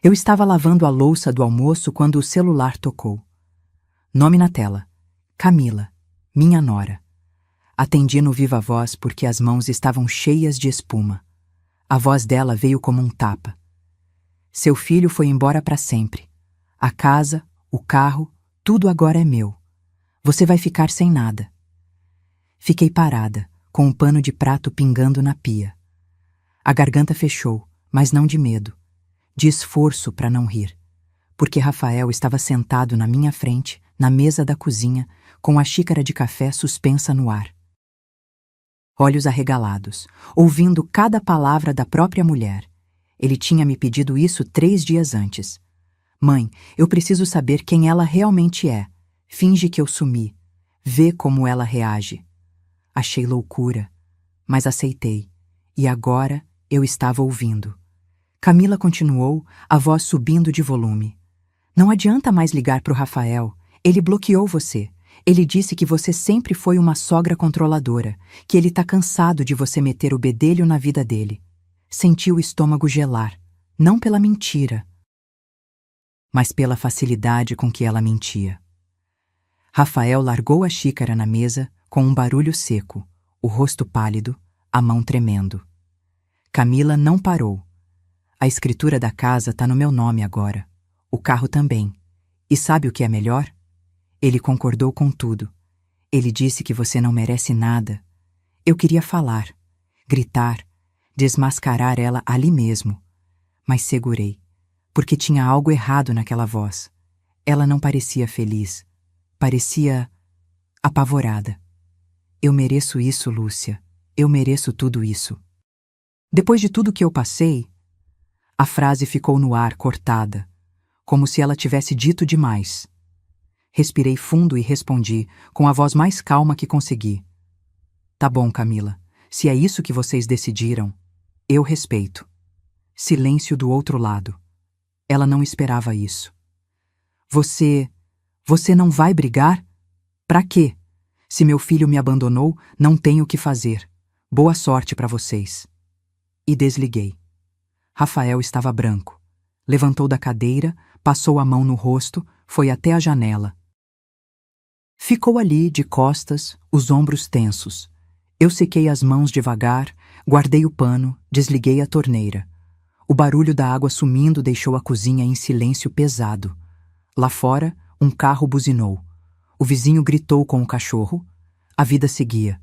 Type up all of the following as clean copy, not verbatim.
Eu estava lavando a louça do almoço quando o celular tocou. Nome na tela: Camila, minha nora. Atendi no viva voz porque as mãos estavam cheias de espuma. A voz dela veio como um tapa. Seu filho foi embora para sempre. A casa, o carro, tudo agora é meu. Você vai ficar sem nada. Fiquei parada, com um pano de prato pingando na pia. A garganta fechou, mas não de medo, de esforço para não rir, porque Rafael estava sentado na minha frente, na mesa da cozinha, com a xícara de café suspensa no ar. Olhos arregalados, ouvindo cada palavra da própria mulher. Ele tinha me pedido isso 3 dias antes. Mãe, eu preciso saber quem ela realmente é. Finge que eu sumi. Vê como ela reage. Achei loucura, mas aceitei. E agora eu estava ouvindo. Camila continuou, a voz subindo de volume. Não adianta mais ligar para o Rafael. Ele bloqueou você. Ele disse que você sempre foi uma sogra controladora, que ele tá cansado de você meter o bedelho na vida dele. Senti o estômago gelar, não pela mentira, mas pela facilidade com que ela mentia. Rafael largou a xícara na mesa com um barulho seco, o rosto pálido, a mão tremendo. Camila não parou. A escritura da casa tá no meu nome agora. O carro também. E sabe o que é melhor? Ele concordou com tudo. Ele disse que você não merece nada. Eu queria falar, gritar, desmascarar ela ali mesmo. Mas segurei, porque tinha algo errado naquela voz. Ela não parecia feliz. Parecia apavorada. Eu mereço isso, Lúcia. Eu mereço tudo isso. Depois de tudo que eu passei, a frase ficou no ar, cortada, como se ela tivesse dito demais. Respirei fundo e respondi, com a voz mais calma que consegui. Tá bom, Camila. Se é isso que vocês decidiram, eu respeito. Silêncio do outro lado. Ela não esperava isso. Você não vai brigar? Pra quê? Se meu filho me abandonou, não tenho o que fazer. Boa sorte pra vocês. E desliguei. Rafael estava branco. Levantou da cadeira, passou a mão no rosto, foi até a janela. Ficou ali, de costas, os ombros tensos. Eu sequei as mãos devagar, guardei o pano, desliguei a torneira. O barulho da água sumindo deixou a cozinha em silêncio pesado. Lá fora, um carro buzinou. O vizinho gritou com o cachorro. A vida seguia.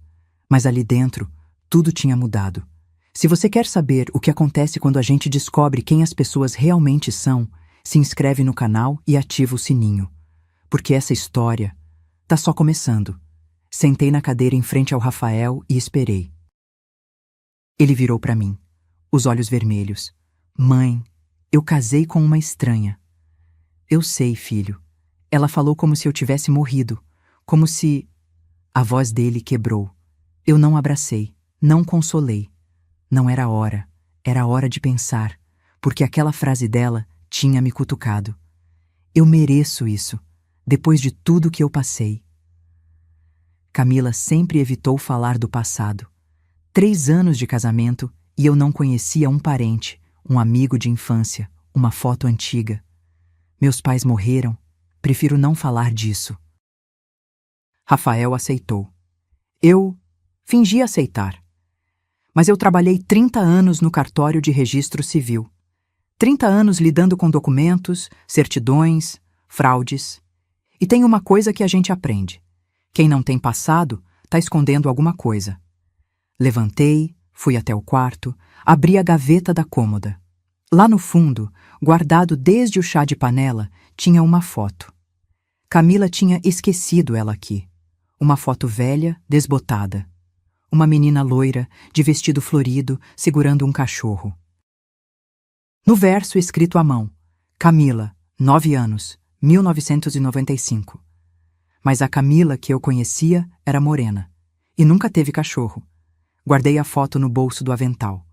Mas ali dentro, tudo tinha mudado. Se você quer saber o que acontece quando a gente descobre quem as pessoas realmente são, se inscreve no canal e ativa o sininho. Porque essa história tá só começando. Sentei na cadeira em frente ao Rafael e esperei. Ele virou para mim, os olhos vermelhos. Mãe, eu casei com uma estranha. Eu sei, filho. Ela falou como se eu tivesse morrido, como se... A voz dele quebrou. Eu não abracei, não consolei. Não era hora, era hora de pensar, porque aquela frase dela tinha me cutucado. Eu mereço isso, depois de tudo que eu passei. Camila sempre evitou falar do passado. 3 anos de casamento e eu não conhecia um parente, um amigo de infância, uma foto antiga. Meus pais morreram, prefiro não falar disso. Rafael aceitou. Eu fingi aceitar. Mas eu trabalhei 30 anos no cartório de registro civil. 30 anos lidando com documentos, certidões, fraudes. E tem uma coisa que a gente aprende. Quem não tem passado tá escondendo alguma coisa. Levantei, fui até o quarto, abri a gaveta da cômoda. Lá no fundo, guardado desde o chá de panela, tinha uma foto. Camila tinha esquecido ela aqui. Uma foto velha, desbotada. Uma menina loira, de vestido florido, segurando um cachorro. No verso escrito à mão, Camila, 9 anos, 1995. Mas a Camila que eu conhecia era morena. E nunca teve cachorro. Guardei a foto no bolso do avental.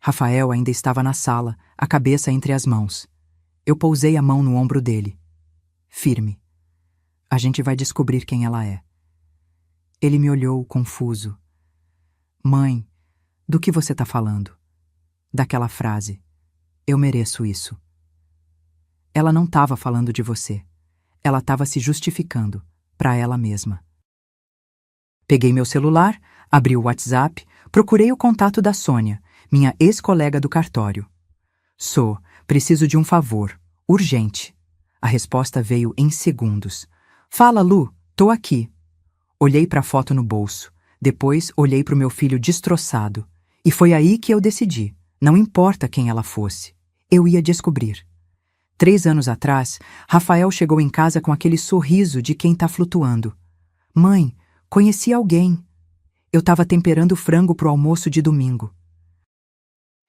Rafael ainda estava na sala, a cabeça entre as mãos. Eu pousei a mão no ombro dele. Firme. A gente vai descobrir quem ela é. Ele me olhou, confuso. Mãe, do que você tá falando? Daquela frase. Eu mereço isso. Ela não estava falando de você. Ela estava se justificando, para ela mesma. Peguei meu celular, abri o WhatsApp, procurei o contato da Sônia, minha ex-colega do cartório. Preciso de um favor, urgente. A resposta veio em segundos. Fala, Lu, tô aqui. Olhei para a foto no bolso, depois olhei para o meu filho destroçado. E foi aí que eu decidi, não importa quem ela fosse, eu ia descobrir. 3 anos atrás, Rafael chegou em casa com aquele sorriso de quem tá flutuando. Mãe, conheci alguém. Eu estava temperando frango pro almoço de domingo.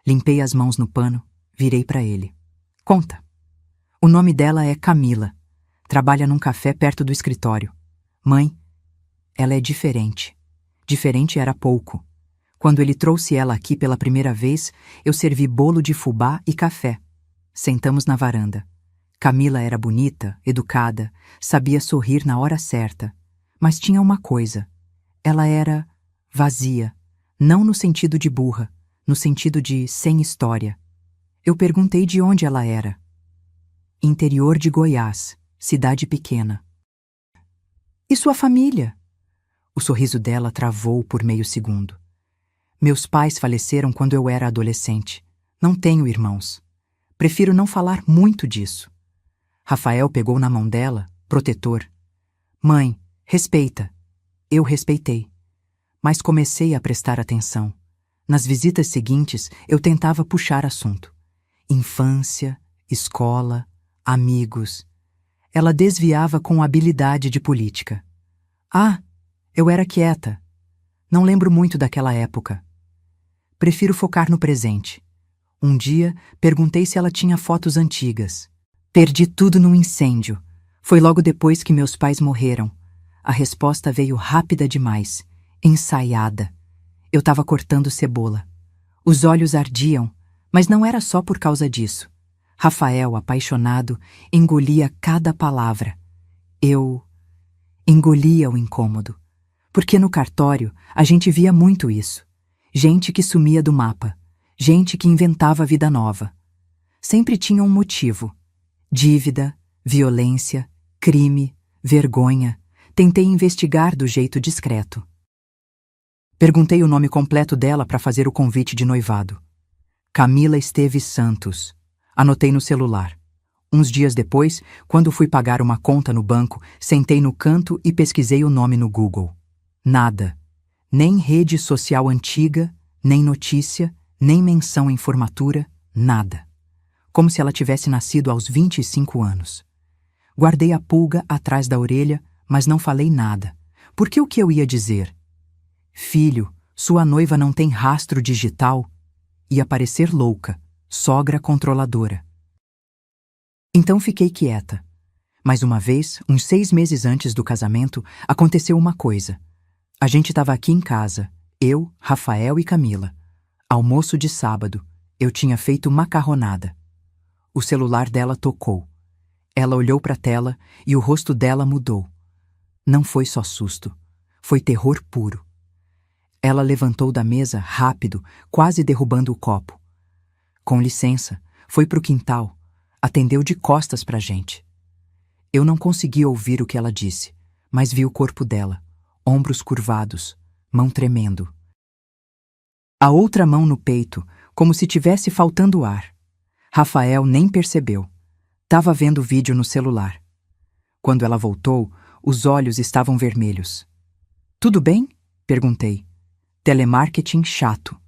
Limpei as mãos no pano, virei para ele. Conta. O nome dela é Camila. Trabalha num café perto do escritório. Mãe, ela é diferente. Diferente era pouco. Quando ele trouxe ela aqui pela primeira vez, eu servi bolo de fubá e café. Sentamos na varanda. Camila era bonita, educada, sabia sorrir na hora certa. Mas tinha uma coisa. Ela era vazia, não no sentido de burra, no sentido de sem história. Eu perguntei de onde ela era. Interior de Goiás, cidade pequena. E sua família? O sorriso dela travou por meio segundo. Meus pais faleceram quando eu era adolescente. Não tenho irmãos. Prefiro não falar muito disso. Rafael pegou na mão dela, protetor. Mãe, respeita. Eu respeitei. Mas comecei a prestar atenção. Nas visitas seguintes, eu tentava puxar assunto. Infância, escola, amigos. Ela desviava com habilidade de política. Eu era quieta. Não lembro muito daquela época. Prefiro focar no presente. Um dia, perguntei se ela tinha fotos antigas. Perdi tudo num incêndio. Foi logo depois que meus pais morreram. A resposta veio rápida demais, ensaiada. Eu estava cortando cebola. Os olhos ardiam, mas não era só por causa disso. Rafael, apaixonado, engolia cada palavra. Eu engolia o incômodo. Porque no cartório a gente via muito isso. Gente que sumia do mapa. Gente que inventava vida nova. Sempre tinha um motivo. Dívida, violência, crime, vergonha. Tentei investigar do jeito discreto. Perguntei o nome completo dela para fazer o convite de noivado. Camila Esteves Santos. Anotei no celular. Uns dias depois, quando fui pagar uma conta no banco, sentei no canto e pesquisei o nome no Google. Nada. Nem rede social antiga, nem notícia, nem menção em formatura, nada. Como se ela tivesse nascido aos 25 anos. Guardei a pulga atrás da orelha, mas não falei nada. Porque o que eu ia dizer? Filho, sua noiva não tem rastro digital? Ia parecer louca, sogra controladora. Então fiquei quieta. Mas uma vez, uns 6 meses antes do casamento, aconteceu uma coisa. A gente estava aqui em casa, eu, Rafael e Camila. Almoço de sábado, eu tinha feito macarronada. O celular dela tocou. Ela olhou para a tela e o rosto dela mudou. Não foi só susto, foi terror puro. Ela levantou da mesa rápido, quase derrubando o copo. Com licença, foi pro quintal, atendeu de costas pra gente. Eu não consegui ouvir o que ela disse, mas vi o corpo dela, ombros curvados, mão tremendo. A outra mão no peito, como se tivesse faltando ar. Rafael nem percebeu. Tava vendo o vídeo no celular. Quando ela voltou, os olhos estavam vermelhos. Tudo bem? Perguntei. Telemarketing chato.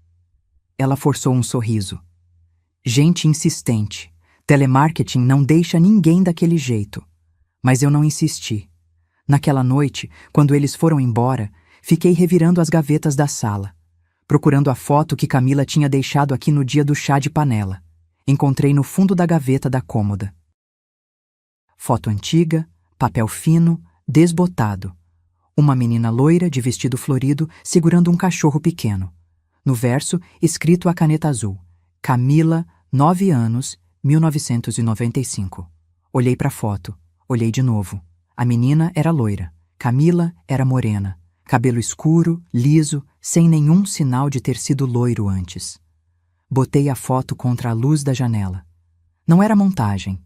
Ela forçou um sorriso. Gente insistente. Telemarketing não deixa ninguém daquele jeito. Mas eu não insisti. Naquela noite, quando eles foram embora, fiquei revirando as gavetas da sala, procurando a foto que Camila tinha deixado aqui no dia do chá de panela. Encontrei no fundo da gaveta da cômoda. Foto antiga, papel fino, desbotado. Uma menina loira de vestido florido segurando um cachorro pequeno. No verso, escrito a caneta azul. Camila, 9 anos, 1995. Olhei para a foto. Olhei de novo. A menina era loira. Camila era morena. Cabelo escuro, liso, sem nenhum sinal de ter sido loiro antes. Botei a foto contra a luz da janela. Não era montagem.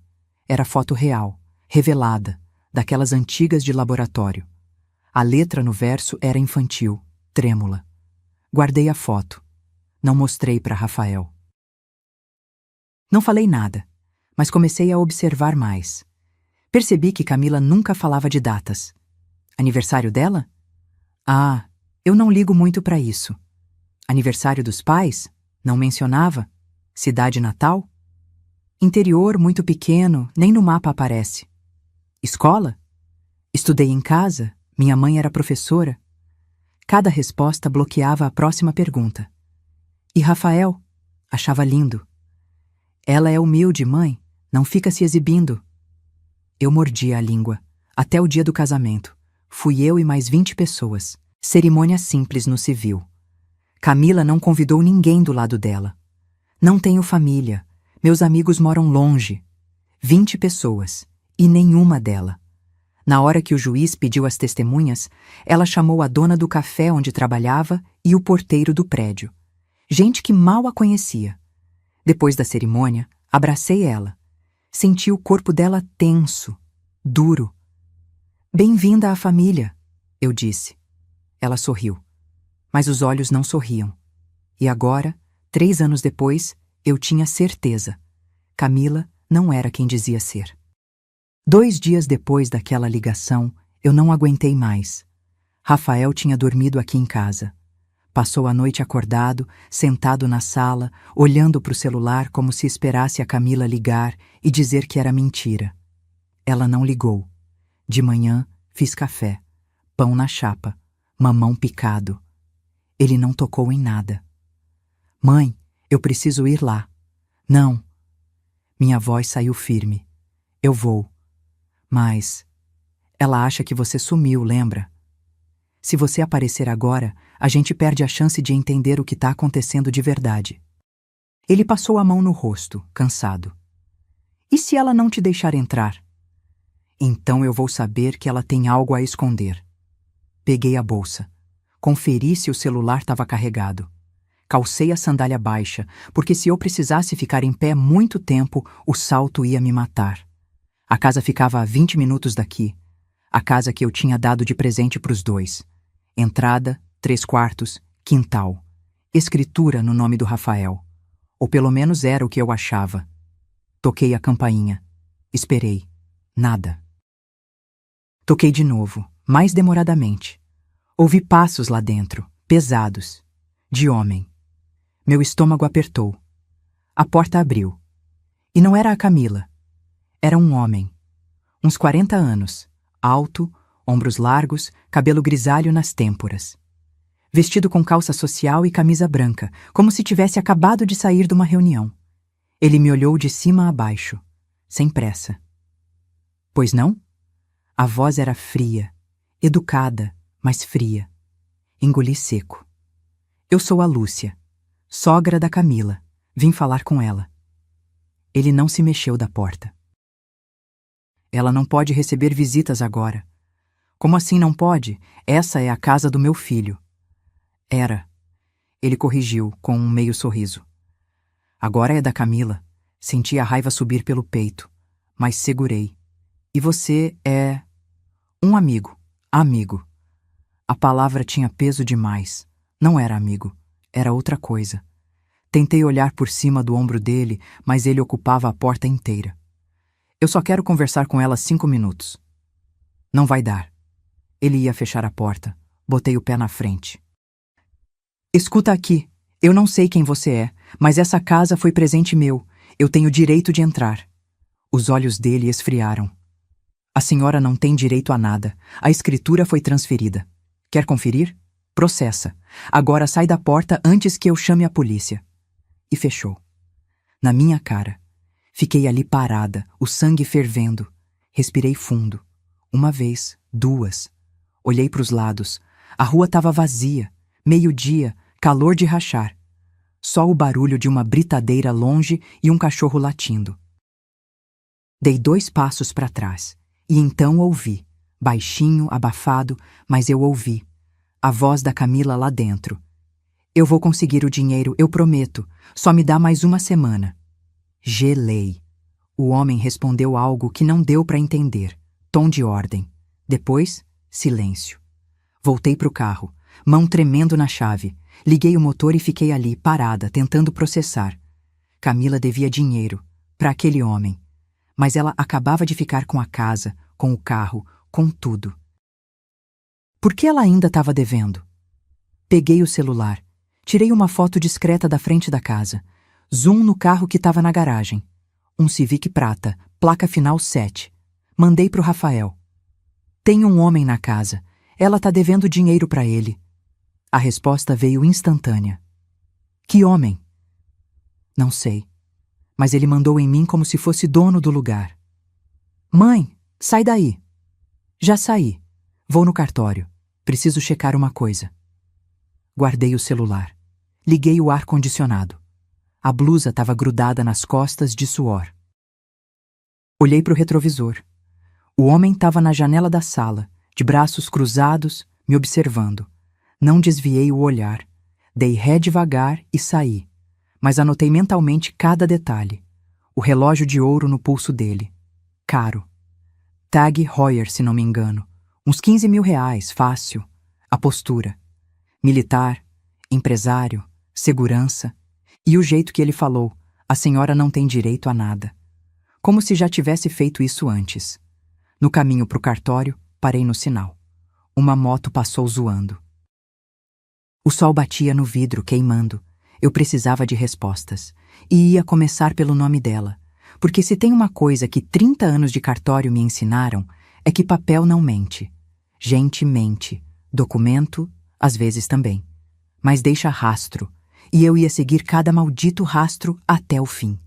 Era foto real, revelada, daquelas antigas de laboratório. A letra no verso era infantil, trêmula. Guardei a foto. Não mostrei para Rafael. Não falei nada, mas comecei a observar mais. Percebi que Camila nunca falava de datas. Aniversário dela? Ah, eu não ligo muito para isso. Aniversário dos pais? Não mencionava. Cidade natal? Interior muito pequeno, nem no mapa aparece. Escola? Estudei em casa, minha mãe era professora. Cada resposta bloqueava a próxima pergunta. E Rafael? Achava lindo. Ela é humilde, mãe, não fica se exibindo. Eu mordia a língua, até o dia do casamento. Fui eu e mais 20 pessoas. Cerimônia simples no civil. Camila não convidou ninguém do lado dela. Não tenho família. Meus amigos moram longe. 20 pessoas. E nenhuma dela. Na hora que o juiz pediu as testemunhas, ela chamou a dona do café onde trabalhava e o porteiro do prédio. Gente que mal a conhecia. Depois da cerimônia, abracei ela. Senti o corpo dela tenso, duro. Bem-vinda à família, eu disse. Ela sorriu. Mas os olhos não sorriam. E agora, 3 anos depois, eu tinha certeza. Camila não era quem dizia ser. 2 dias depois daquela ligação, eu não aguentei mais. Rafael tinha dormido aqui em casa. Passou a noite acordado, sentado na sala, olhando para o celular como se esperasse a Camila ligar e dizer que era mentira. Ela não ligou. De manhã, fiz café, pão na chapa, mamão picado. Ele não tocou em nada. Mãe, eu preciso ir lá. Não. Minha voz saiu firme. Eu vou. Mas ela acha que você sumiu, lembra? Se você aparecer agora, a gente perde a chance de entender o que está acontecendo de verdade. Ele passou a mão no rosto, cansado. E se ela não te deixar entrar? Então eu vou saber que ela tem algo a esconder. Peguei a bolsa. Conferi se o celular estava carregado. Calcei a sandália baixa, porque se eu precisasse ficar em pé muito tempo, o salto ia me matar. A casa ficava a 20 minutos daqui. A casa que eu tinha dado de presente para os dois. Entrada, 3 quartos, quintal. Escritura no nome do Rafael. Ou pelo menos era o que eu achava. Toquei a campainha. Esperei. Nada. Toquei de novo, mais demoradamente. Ouvi passos lá dentro, pesados. De homem. Meu estômago apertou. A porta abriu. E não era a Camila. Era um homem. Uns 40 anos. Alto, ombros largos, cabelo grisalho nas têmporas. Vestido com calça social e camisa branca, como se tivesse acabado de sair de uma reunião. Ele me olhou de cima a baixo, sem pressa. Pois não? A voz era fria, educada, mas fria. Engoli seco. Eu sou a Lúcia, sogra da Camila. Vim falar com ela. Ele não se mexeu da porta. Ela não pode receber visitas agora. Como assim não pode? Essa é a casa do meu filho. Era. Ele corrigiu, com um meio sorriso. Agora é da Camila. Senti a raiva subir pelo peito, mas segurei. E você é... um amigo. Amigo. A palavra tinha peso demais. Não era amigo. Era outra coisa. Tentei olhar por cima do ombro dele, mas ele ocupava a porta inteira. Eu só quero conversar com ela 5 minutos. Não vai dar. Ele ia fechar a porta. Botei o pé na frente. Escuta aqui. Eu não sei quem você é, mas essa casa foi presente meu. Eu tenho direito de entrar. Os olhos dele esfriaram. A senhora não tem direito a nada. A escritura foi transferida. Quer conferir? Processa. Agora sai da porta antes que eu chame a polícia. E fechou. Na minha cara. Fiquei ali parada, o sangue fervendo. Respirei fundo. 1 vez, 2. Olhei para os lados. A rua estava vazia. Meio-dia, calor de rachar. Só o barulho de uma britadeira longe e um cachorro latindo. Dei 2 passos para trás. E então ouvi. Baixinho, abafado, mas eu ouvi. A voz da Camila lá dentro. Eu vou conseguir o dinheiro, eu prometo. Só me dá mais 1 semana. Gelei. O homem respondeu algo que não deu para entender. Tom de ordem. Depois, silêncio. Voltei para o carro, mão tremendo na chave. Liguei o motor e fiquei ali, parada, tentando processar. Camila devia dinheiro para aquele homem. Mas ela acabava de ficar com a casa, com o carro, com tudo. Por que ela ainda estava devendo? Peguei o celular. Tirei uma foto discreta da frente da casa. Zoom no carro que estava na garagem. Um Civic prata, placa final 7. Mandei pro Rafael. Tem um homem na casa. Ela tá devendo dinheiro para ele. A resposta veio instantânea. Que homem? Não sei. Mas ele mandou em mim como se fosse dono do lugar. Mãe, sai daí. Já saí. Vou no cartório. Preciso checar uma coisa. Guardei o celular. Liguei o ar-condicionado. A blusa estava grudada nas costas de suor. Olhei para o retrovisor. O homem estava na janela da sala, de braços cruzados, me observando. Não desviei o olhar. Dei ré devagar e saí. Mas anotei mentalmente cada detalhe. O relógio de ouro no pulso dele. Caro. Tag Heuer, se não me engano. Uns 15 mil reais, fácil. A postura. Militar, empresário, segurança. E o jeito que ele falou, a senhora não tem direito a nada. Como se já tivesse feito isso antes. No caminho para o cartório, parei no sinal. Uma moto passou zoando. O sol batia no vidro, queimando. Eu precisava de respostas. E ia começar pelo nome dela. Porque se tem uma coisa que 30 anos de cartório me ensinaram, é que papel não mente. Gente mente. Documento, às vezes também. Mas deixa rastro. E eu ia seguir cada maldito rastro até o fim.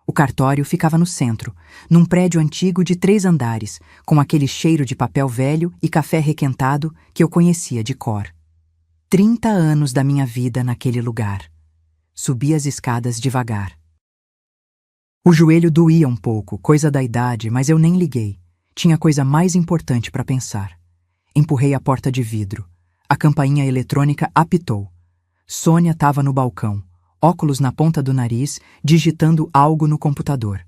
O cartório ficava no centro, num prédio antigo de 3 andares, com aquele cheiro de papel velho e café requentado que eu conhecia de cor. 30 anos da minha vida naquele lugar. Subi as escadas devagar. O joelho doía um pouco, coisa da idade, mas eu nem liguei. Tinha coisa mais importante para pensar. Empurrei a porta de vidro. A campainha eletrônica apitou. Sônia estava no balcão, óculos na ponta do nariz, digitando algo no computador.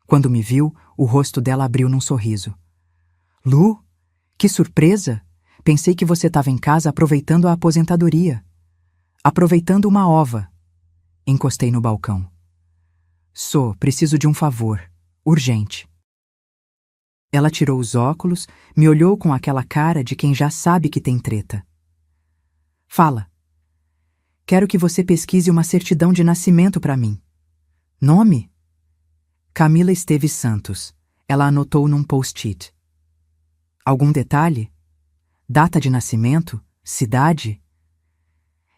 Quando me viu, o rosto dela abriu num sorriso. Lu, que surpresa! Pensei que você estava em casa aproveitando a aposentadoria. Aproveitando uma ova. Encostei no balcão. Preciso de um favor. Urgente. Ela tirou os óculos, me olhou com aquela cara de quem já sabe que tem treta. Fala. Quero que você pesquise uma certidão de nascimento para mim. Nome? Camila Esteves Santos. Ela anotou num post-it. Algum detalhe? Data de nascimento? Cidade?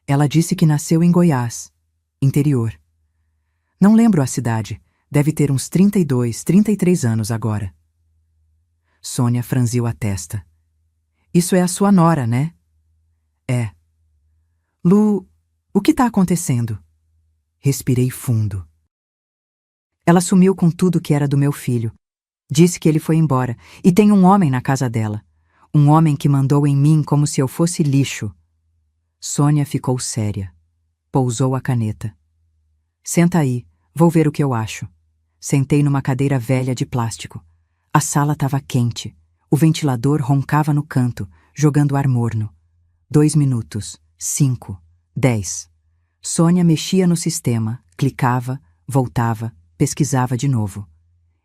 Ela disse que nasceu em Goiás, interior. Não lembro a cidade. Deve ter uns 32, 33 anos agora. Sônia franziu a testa. Isso é a sua nora, né? É. Lu, o que está acontecendo? Respirei fundo. Ela sumiu com tudo que era do meu filho. Disse que ele foi embora e tem um homem na casa dela. Um homem que mandou em mim como se eu fosse lixo. Sônia ficou séria. Pousou a caneta. Senta aí, vou ver o que eu acho. Sentei numa cadeira velha de plástico. A sala estava quente. O ventilador roncava no canto, jogando ar morno. 2 minutos. 5. 10. Sônia mexia no sistema, clicava, voltava, pesquisava de novo.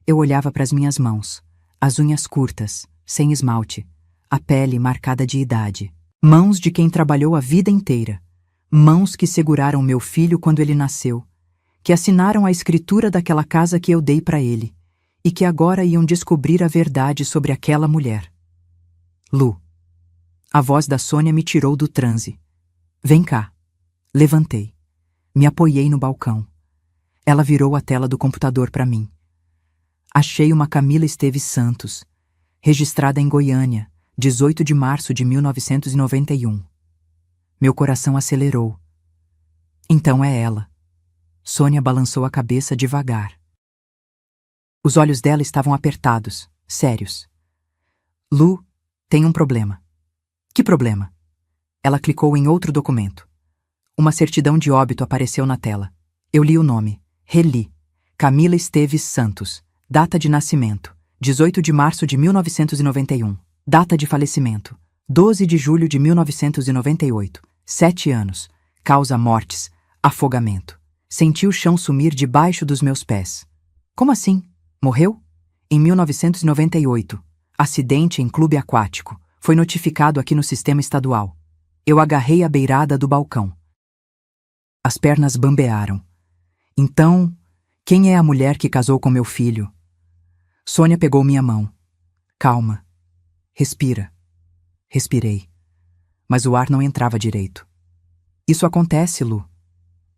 Eu olhava para as minhas mãos, as unhas curtas, sem esmalte, a pele marcada de idade. Mãos de quem trabalhou a vida inteira. Mãos que seguraram meu filho quando ele nasceu, que assinaram a escritura daquela casa que eu dei para ele, e que agora iam descobrir a verdade sobre aquela mulher. Lu. A voz da Sônia me tirou do transe. Vem cá. Levantei. Me apoiei no balcão. Ela virou a tela do computador para mim. Achei uma Camila Esteves Santos, registrada em Goiânia, 18 de março de 1991. Meu coração acelerou. Então é ela. Sônia balançou a cabeça devagar. Os olhos dela estavam apertados, sérios. Lu, tem um problema. Que problema? Ela clicou em outro documento. Uma certidão de óbito apareceu na tela. Eu li o nome. Reli. Camila Esteves Santos. Data de nascimento: 18 de março de 1991. Data de falecimento: 12 de julho de 1998. 7 anos. Causa mortes: afogamento. Senti o chão sumir debaixo dos meus pés. Como assim? Morreu? Em 1998. Acidente em clube aquático. Foi notificado aqui no sistema estadual. Eu agarrei a beirada do balcão. As pernas bambearam. Então, quem é a mulher que casou com meu filho? Sônia pegou minha mão. Calma. Respira. Respirei. Mas o ar não entrava direito. Isso acontece, Lu.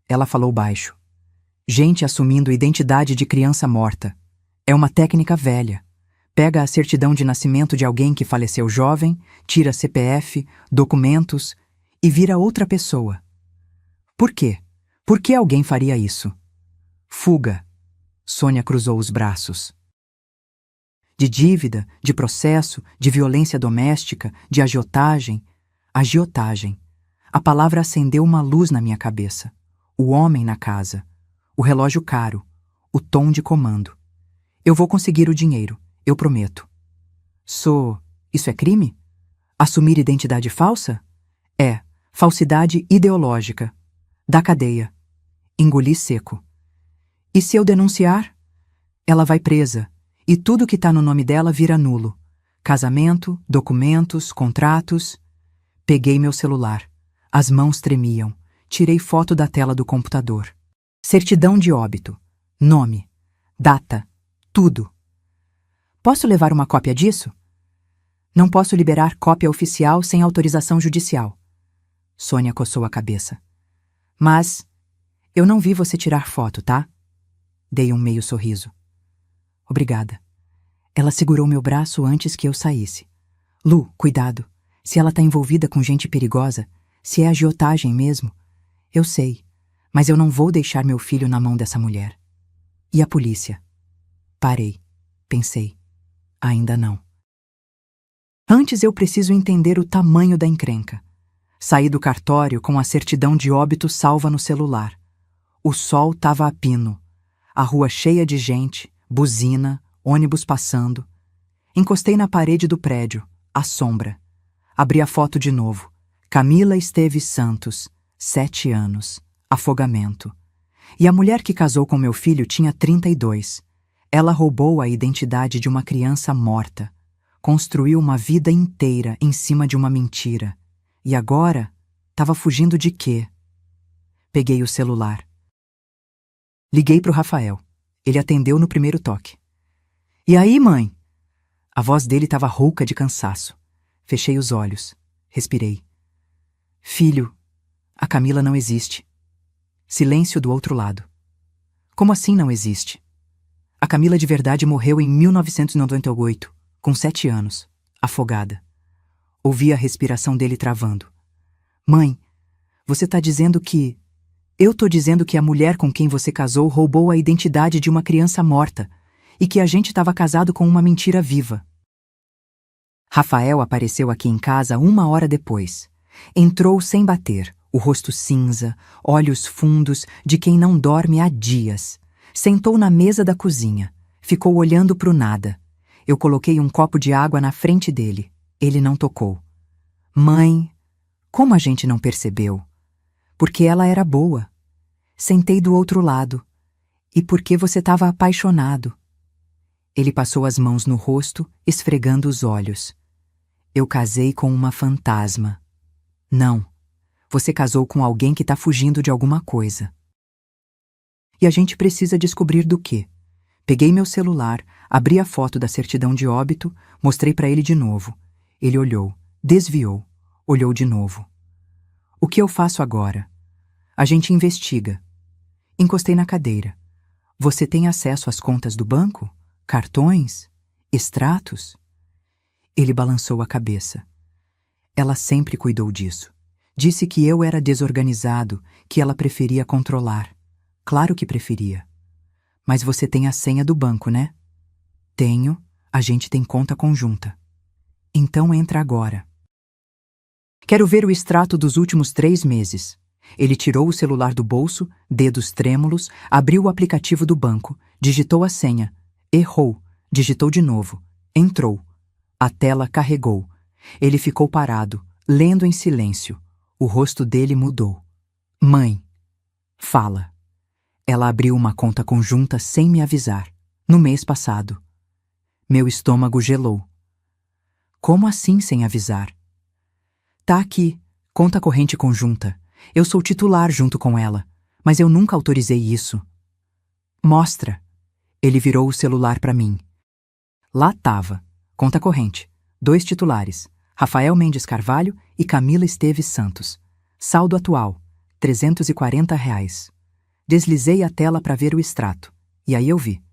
Ela falou baixo. Gente assumindo identidade de criança morta. É uma técnica velha. Pega a certidão de nascimento de alguém que faleceu jovem, tira CPF, documentos e vira outra pessoa. Por quê? Por que alguém faria isso? Fuga. Sônia cruzou os braços. De dívida, de processo, de violência doméstica, de agiotagem. Agiotagem. A palavra acendeu uma luz na minha cabeça. O homem na casa. O relógio caro. O tom de comando. Eu vou conseguir o dinheiro, eu prometo. Isso é crime? Assumir identidade falsa? É. Falsidade ideológica. Da cadeia. Engoli seco. E se eu denunciar? Ela vai presa. E tudo que tá no nome dela vira nulo. Casamento, documentos, contratos. Peguei meu celular. As mãos tremiam. Tirei foto da tela do computador. Certidão de óbito. Nome. Data. Tudo. Posso levar uma cópia disso? Não posso liberar cópia oficial sem autorização judicial. Sônia coçou a cabeça. Mas eu não vi você tirar foto, tá? Dei um meio sorriso. Obrigada. Ela segurou meu braço antes que eu saísse. Lu, cuidado. Se ela tá envolvida com gente perigosa, se é agiotagem mesmo, eu sei, mas eu não vou deixar meu filho na mão dessa mulher. E a polícia? Parei. Pensei. Ainda não. Antes eu preciso entender o tamanho da encrenca. Saí do cartório com a certidão de óbito salva no celular. O sol tava a pino. A rua cheia de gente, buzina, ônibus passando. Encostei na parede do prédio, à sombra. Abri a foto de novo. Camila Esteves Santos, 7 anos, afogamento. E a mulher que casou com meu filho tinha 32. Ela roubou a identidade de uma criança morta. Construiu uma vida inteira em cima de uma mentira. E agora, estava fugindo de quê? Peguei o celular. Liguei pro Rafael. Ele atendeu no primeiro toque. E aí, mãe? A voz dele estava rouca de cansaço. Fechei os olhos. Respirei. Filho, a Camila não existe. Silêncio do outro lado. Como assim não existe? A Camila de verdade morreu em 1998, com 7 anos, afogada. Ouvi a respiração dele travando. Mãe, você tá dizendo que... Eu tô dizendo que a mulher com quem você casou roubou a identidade de uma criança morta e que a gente estava casado com uma mentira viva. Rafael apareceu aqui em casa 1 hora depois. Entrou sem bater, o rosto cinza, olhos fundos de quem não dorme há dias. Sentou na mesa da cozinha. Ficou olhando pro nada. Eu coloquei um copo de água na frente dele. Ele não tocou. Mãe, como a gente não percebeu? Porque ela era boa. Sentei do outro lado. E porque você estava apaixonado. Ele passou as mãos no rosto, esfregando os olhos. Eu casei com uma fantasma. Não. Você casou com alguém que tá fugindo de alguma coisa. E a gente precisa descobrir do quê? Peguei meu celular, abri a foto da certidão de óbito, mostrei para ele de novo. Ele olhou, desviou, olhou de novo. O que eu faço agora? A gente investiga. Encostei na cadeira. Você tem acesso às contas do banco? Cartões? Extratos? Ele balançou a cabeça. Ela sempre cuidou disso. Disse que eu era desorganizado, que ela preferia controlar. Claro que preferia. Mas você tem a senha do banco, né? Tenho. A gente tem conta conjunta. Então entra agora. Quero ver o extrato dos últimos 3 meses. Ele tirou o celular do bolso, dedos trêmulos, abriu o aplicativo do banco, digitou a senha. Errou. Digitou de novo. Entrou. A tela carregou. Ele ficou parado, lendo em silêncio. O rosto dele mudou. Mãe. Fala. Ela abriu uma conta conjunta sem me avisar, no mês passado. Meu estômago gelou. Como assim sem avisar? Tá aqui, conta corrente conjunta. Eu sou titular junto com ela, mas eu nunca autorizei isso. Mostra. Ele virou o celular para mim. Lá tava, conta corrente, 2 titulares, Rafael Mendes Carvalho e Camila Esteves Santos. Saldo atual, R$ 340. Deslizei a tela para ver o extrato, e aí eu vi.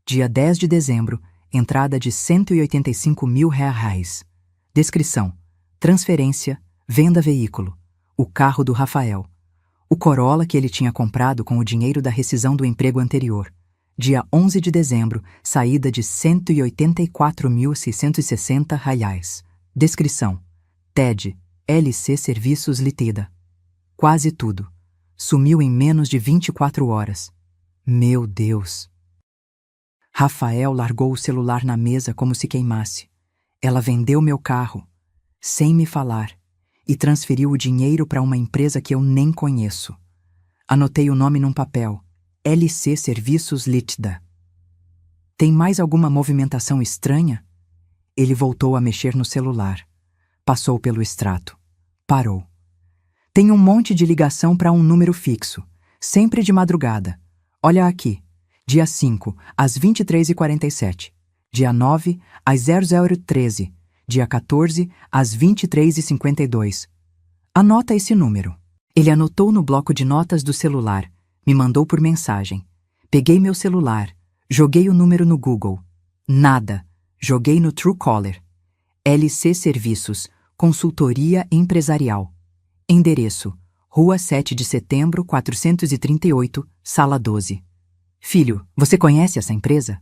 Dia 10 de dezembro, entrada de R$ 185 mil. Descrição: transferência, venda veículo. O carro do Rafael. O Corolla que ele tinha comprado com o dinheiro da rescisão do emprego anterior. Dia 11 de dezembro, saída de R$ 184.660. Descrição: TED, LC Serviços Ltda. Quase tudo. Sumiu em menos de 24 horas. Meu Deus! Rafael largou o celular na mesa como se queimasse. Ela vendeu meu carro, sem me falar, e transferiu o dinheiro para uma empresa que eu nem conheço. Anotei o nome num papel. LC Serviços Ltda. Tem mais alguma movimentação estranha? Ele voltou a mexer no celular. Passou pelo extrato. Parou. Tem um monte de ligação para um número fixo, sempre de madrugada. Olha aqui. Dia 5, às 23h47. Dia 9, às 00h13. Dia 14, às 23h52. Anota esse número. Ele anotou no bloco de notas do celular. Me mandou por mensagem. Peguei meu celular. Joguei o número no Google. Nada. Joguei no Truecaller. LC Serviços, Consultoria Empresarial. Endereço: Rua 7 de Setembro, 438, Sala 12. Filho, você conhece essa empresa?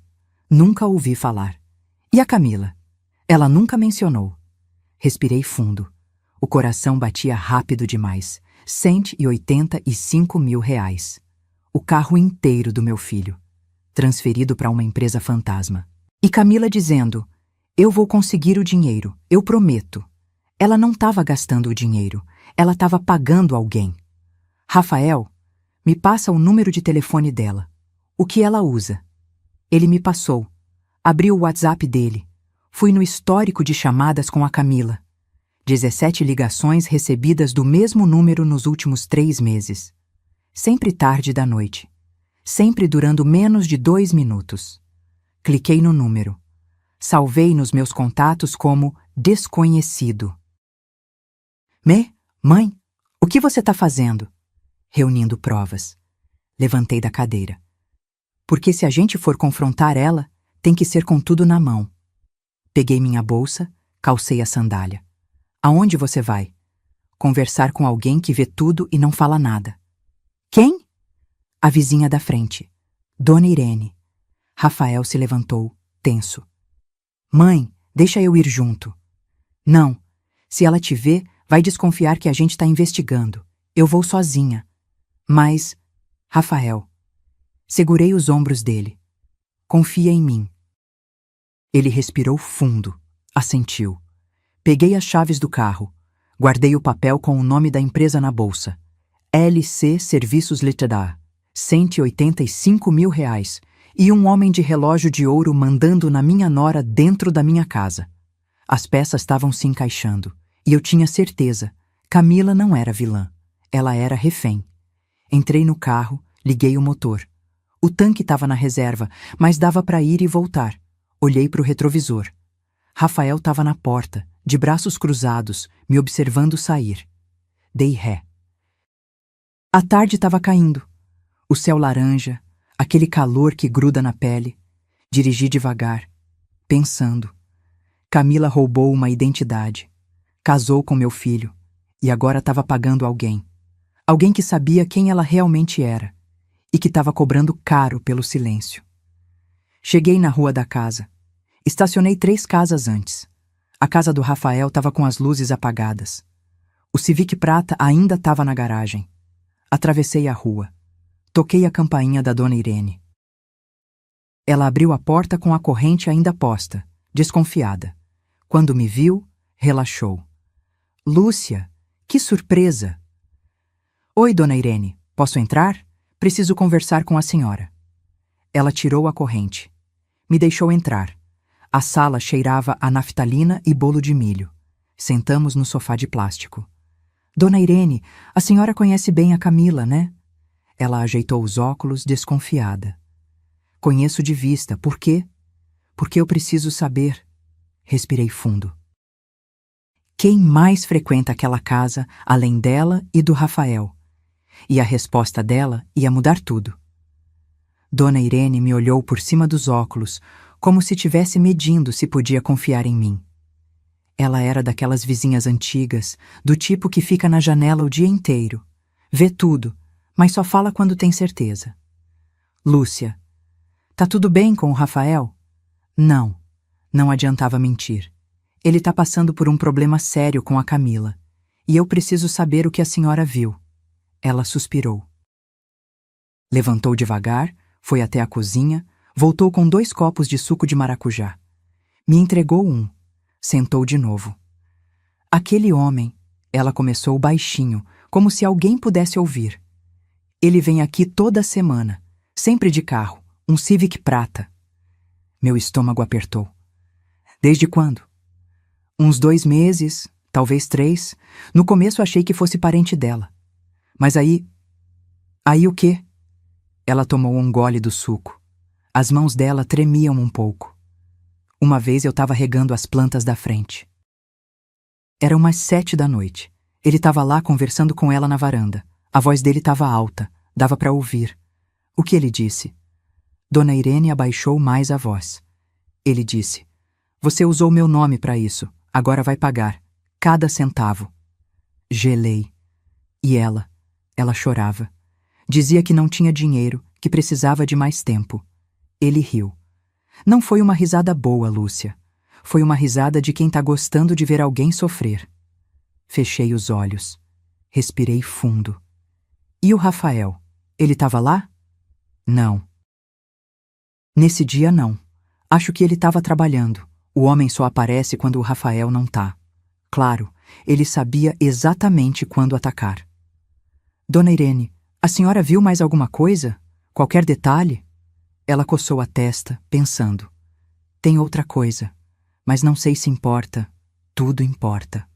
Nunca ouvi falar. E a Camila? Ela nunca mencionou. Respirei fundo. O coração batia rápido demais. R$ 185 mil. O carro inteiro do meu filho. Transferido para uma empresa fantasma. E Camila dizendo: eu vou conseguir o dinheiro, eu prometo. Ela não estava gastando o dinheiro, ela estava pagando alguém. Rafael, me passa o número de telefone dela. O que ela usa? Ele me passou. Abri o WhatsApp dele. Fui no histórico de chamadas com a Camila. 17 ligações recebidas do mesmo número nos últimos 3 meses. Sempre tarde da noite. Sempre durando menos de 2 minutos. Cliquei no número. Salvei nos meus contatos como desconhecido. Mãe, o que você está fazendo? Reunindo provas. Levantei da cadeira. Porque se a gente for confrontar ela, tem que ser com tudo na mão. Peguei minha bolsa, calcei a sandália. Aonde você vai? Conversar com alguém que vê tudo e não fala nada. Quem? A vizinha da frente. Dona Irene. Rafael se levantou, tenso. Mãe, deixa eu ir junto. Não. Se ela te ver, vai desconfiar que a gente está investigando. Eu vou sozinha. Mas, Rafael. Segurei os ombros dele. Confia em mim. Ele respirou fundo, assentiu. Peguei as chaves do carro. Guardei o papel com o nome da empresa na bolsa. LC Serviços Ltda. R$ 185 mil. E um homem de relógio de ouro mandando na minha nora dentro da minha casa. As peças estavam se encaixando. E eu tinha certeza. Camila não era vilã. Ela era refém. Entrei no carro, liguei o motor. O tanque estava na reserva, mas dava para ir e voltar. Olhei para o retrovisor. Rafael estava na porta, de braços cruzados, me observando sair. Dei ré. A tarde estava caindo. O céu laranja, aquele calor que gruda na pele. Dirigi devagar, pensando. Camila roubou uma identidade. Casou com meu filho. E agora estava pagando alguém. Alguém que sabia quem ela realmente era. E que estava cobrando caro pelo silêncio. Cheguei na rua da casa. Estacionei 3 casas antes. A casa do Rafael estava com as luzes apagadas. O Civic prata ainda estava na garagem. Atravessei a rua. Toquei a campainha da Dona Irene. Ela abriu a porta com a corrente ainda posta, desconfiada. Quando me viu, relaxou. Lúcia, que surpresa! Oi, dona Irene, posso entrar? Preciso conversar com a senhora. Ela tirou a corrente. Me deixou entrar. A sala cheirava a naftalina e bolo de milho. Sentamos no sofá de plástico. Dona Irene, a senhora conhece bem a Camila, né? Ela ajeitou os óculos, desconfiada. Conheço de vista. Por quê? Porque eu preciso saber. Respirei fundo. Quem mais frequenta aquela casa, além dela e do Rafael? E a resposta dela ia mudar tudo. Dona Irene me olhou por cima dos óculos, como se tivesse medindo se podia confiar em mim. Ela era daquelas vizinhas antigas, do tipo que fica na janela o dia inteiro. Vê tudo, mas só fala quando tem certeza. Lúcia, tá tudo bem com o Rafael? Não, não adiantava mentir. Ele tá passando por um problema sério com a Camila, e eu preciso saber o que a senhora viu. Ela suspirou. Levantou devagar, foi até a cozinha, voltou com 2 copos de suco de maracujá. Me entregou um. Sentou de novo. Aquele homem, ela começou baixinho, como se alguém pudesse ouvir. Ele vem aqui toda semana, sempre de carro, um Civic prata. Meu estômago apertou. Desde quando? Uns 2 meses, talvez 3. No começo achei que fosse parente dela. Mas aí o quê? Ela tomou um gole do suco. As mãos dela tremiam um pouco. Uma vez eu estava regando as plantas da frente. Eram umas 7 da noite. Ele estava lá conversando com ela na varanda. A voz dele estava alta, dava para ouvir. O que ele disse? Dona Irene abaixou mais a voz. Ele disse: "Você usou meu nome para isso, agora vai pagar. Cada centavo." Gelei. E ela chorava. Dizia que não tinha dinheiro, que precisava de mais tempo. Ele riu. Não foi uma risada boa, Lúcia. Foi uma risada de quem tá gostando de ver alguém sofrer. Fechei os olhos. Respirei fundo. E o Rafael? Ele estava lá? Não. Nesse dia, não. Acho que ele estava trabalhando. O homem só aparece quando o Rafael não tá. Claro, ele sabia exatamente quando atacar. Dona Irene, a senhora viu mais alguma coisa? Qualquer detalhe? Ela coçou a testa, pensando. Tem outra coisa, mas não sei se importa. Tudo importa.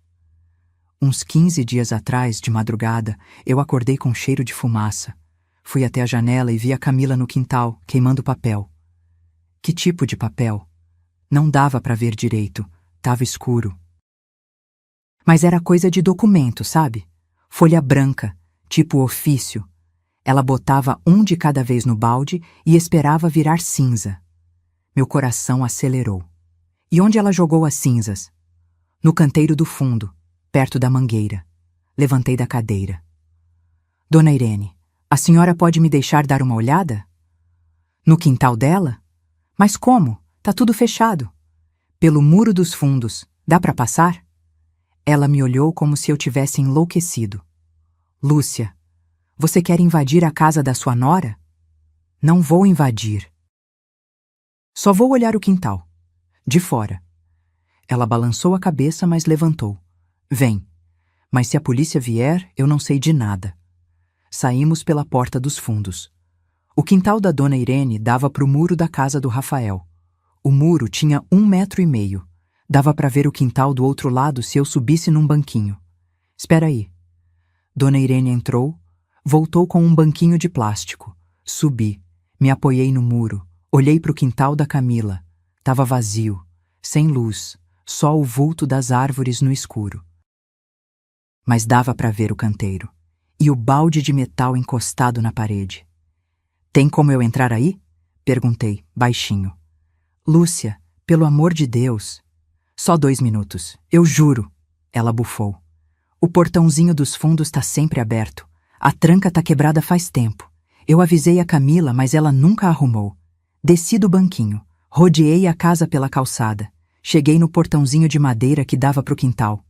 Uns 15 dias atrás, de madrugada, eu acordei com cheiro de fumaça. Fui até a janela e vi a Camila no quintal, queimando papel. Que tipo de papel? Não dava para ver direito, tava escuro. Mas era coisa de documento, sabe? Folha branca, tipo ofício. Ela botava um de cada vez no balde e esperava virar cinza. Meu coração acelerou. E onde ela jogou as cinzas? No canteiro do fundo, perto da mangueira. Levantei da cadeira. Dona Irene, a senhora pode me deixar dar uma olhada? No quintal dela? Mas como? Tá tudo fechado. Pelo muro dos fundos. Dá para passar? Ela me olhou como se eu tivesse enlouquecido. Lúcia, você quer invadir a casa da sua nora? Não vou invadir. Só vou olhar o quintal. De fora. Ela balançou a cabeça, mas levantou. Vem. Mas se a polícia vier, eu não sei de nada. Saímos pela porta dos fundos. O quintal da Dona Irene dava para o muro da casa do Rafael. O muro tinha 1,5 metros. Dava para ver o quintal do outro lado se eu subisse num banquinho. Espera aí. Dona Irene entrou, voltou com um banquinho de plástico. Subi, me apoiei no muro, olhei para o quintal da Camila. Tava vazio, sem luz, só o vulto das árvores no escuro. Mas dava para ver o canteiro e o balde de metal encostado na parede. Tem como eu entrar aí? Perguntei, baixinho. Lúcia, pelo amor de Deus. Só 2 minutos, eu juro. Ela bufou. O portãozinho dos fundos tá sempre aberto. A tranca tá quebrada faz tempo. Eu avisei a Camila, mas ela nunca arrumou. Desci do banquinho, rodeei a casa pela calçada. Cheguei no portãozinho de madeira que dava pro quintal.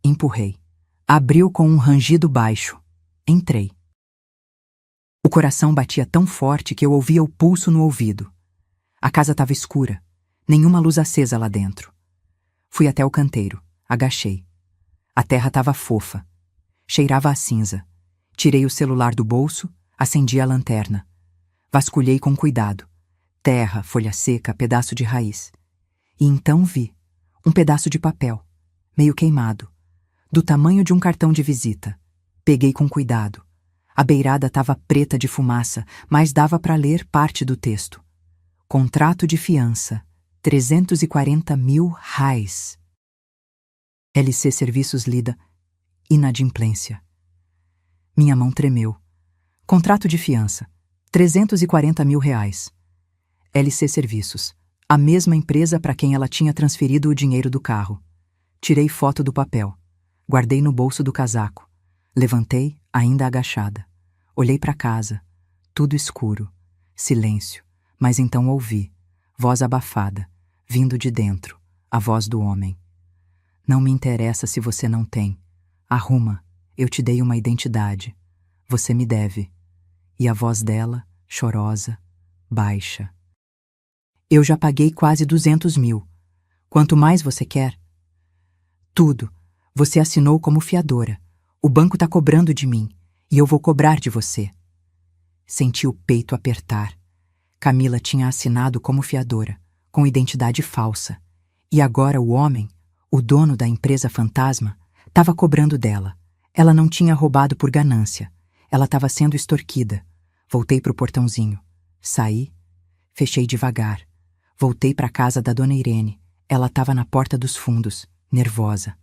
Empurrei. Abriu com um rangido baixo. Entrei. O coração batia tão forte que eu ouvia o pulso no ouvido. A casa estava escura, nenhuma luz acesa lá dentro. Fui até o canteiro, agachei. A terra estava fofa, cheirava a cinza. Tirei o celular do bolso, acendi a lanterna. Vasculhei com cuidado. Terra, folha seca, pedaço de raiz. E então vi um pedaço de papel, meio queimado, do tamanho de um cartão de visita. Peguei com cuidado. A beirada estava preta de fumaça, mas dava para ler parte do texto. Contrato de fiança, 340 mil reais. LC Serviços lida, inadimplência. Minha mão tremeu. Contrato de fiança, 340 mil reais. LC Serviços, a mesma empresa para quem ela tinha transferido o dinheiro do carro. Tirei foto do papel. Guardei no bolso do casaco. Levantei, ainda agachada. Olhei para casa. Tudo escuro. Silêncio. Mas então ouvi. Voz abafada. Vindo de dentro. A voz do homem. Não me interessa se você não tem. Arruma. Eu te dei uma identidade. Você me deve. E a voz dela, chorosa, baixa. Eu já paguei quase 200 mil. Quanto mais você quer? Tudo. Você assinou como fiadora. O banco tá cobrando de mim. E eu vou cobrar de você. Senti o peito apertar. Camila tinha assinado como fiadora, com identidade falsa. E agora o homem, o dono da empresa fantasma, estava cobrando dela. Ela não tinha roubado por ganância. Ela estava sendo extorquida. Voltei pro portãozinho. Saí. Fechei devagar. Voltei para a casa da dona Irene. Ela estava na porta dos fundos, nervosa.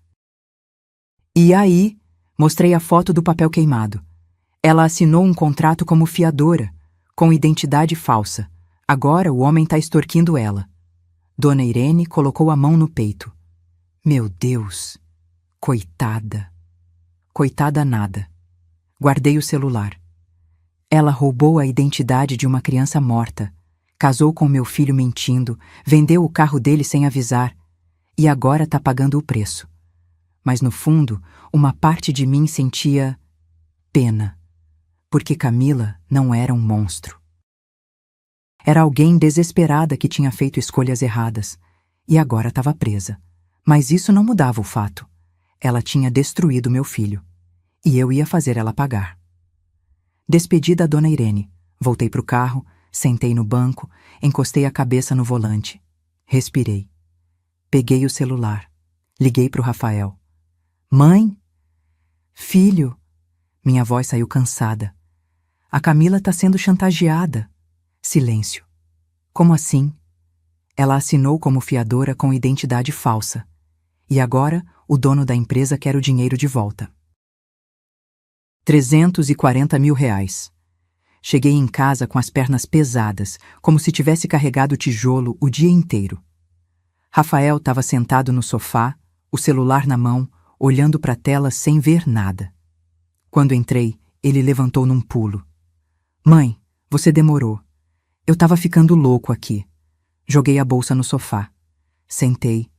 E aí, mostrei a foto do papel queimado. Ela assinou um contrato como fiadora, com identidade falsa. Agora o homem está extorquindo ela. Dona Irene colocou a mão no peito. Meu Deus! Coitada! Coitada nada. Guardei o celular. Ela roubou a identidade de uma criança morta. Casou com meu filho mentindo, vendeu o carro dele sem avisar. E agora tá pagando o preço. Mas no fundo, uma parte de mim sentia pena. Porque Camila não era um monstro. Era alguém desesperada que tinha feito escolhas erradas. E agora estava presa. Mas isso não mudava o fato. Ela tinha destruído meu filho. E eu ia fazer ela pagar. Despedi da dona Irene. Voltei pro carro, sentei no banco, encostei a cabeça no volante. Respirei. Peguei o celular. Liguei pro Rafael. Mãe? Filho? Minha voz saiu cansada. A Camila tá sendo chantageada. Silêncio. Como assim? Ela assinou como fiadora com identidade falsa. E agora, o dono da empresa quer o dinheiro de volta. 340 mil reais. Cheguei em casa com as pernas pesadas, como se tivesse carregado tijolo o dia inteiro. Rafael estava sentado no sofá, o celular na mão, olhando para a tela sem ver nada. Quando entrei, ele levantou num pulo. Mãe, você demorou. Eu estava ficando louco aqui. Joguei a bolsa no sofá. Sentei.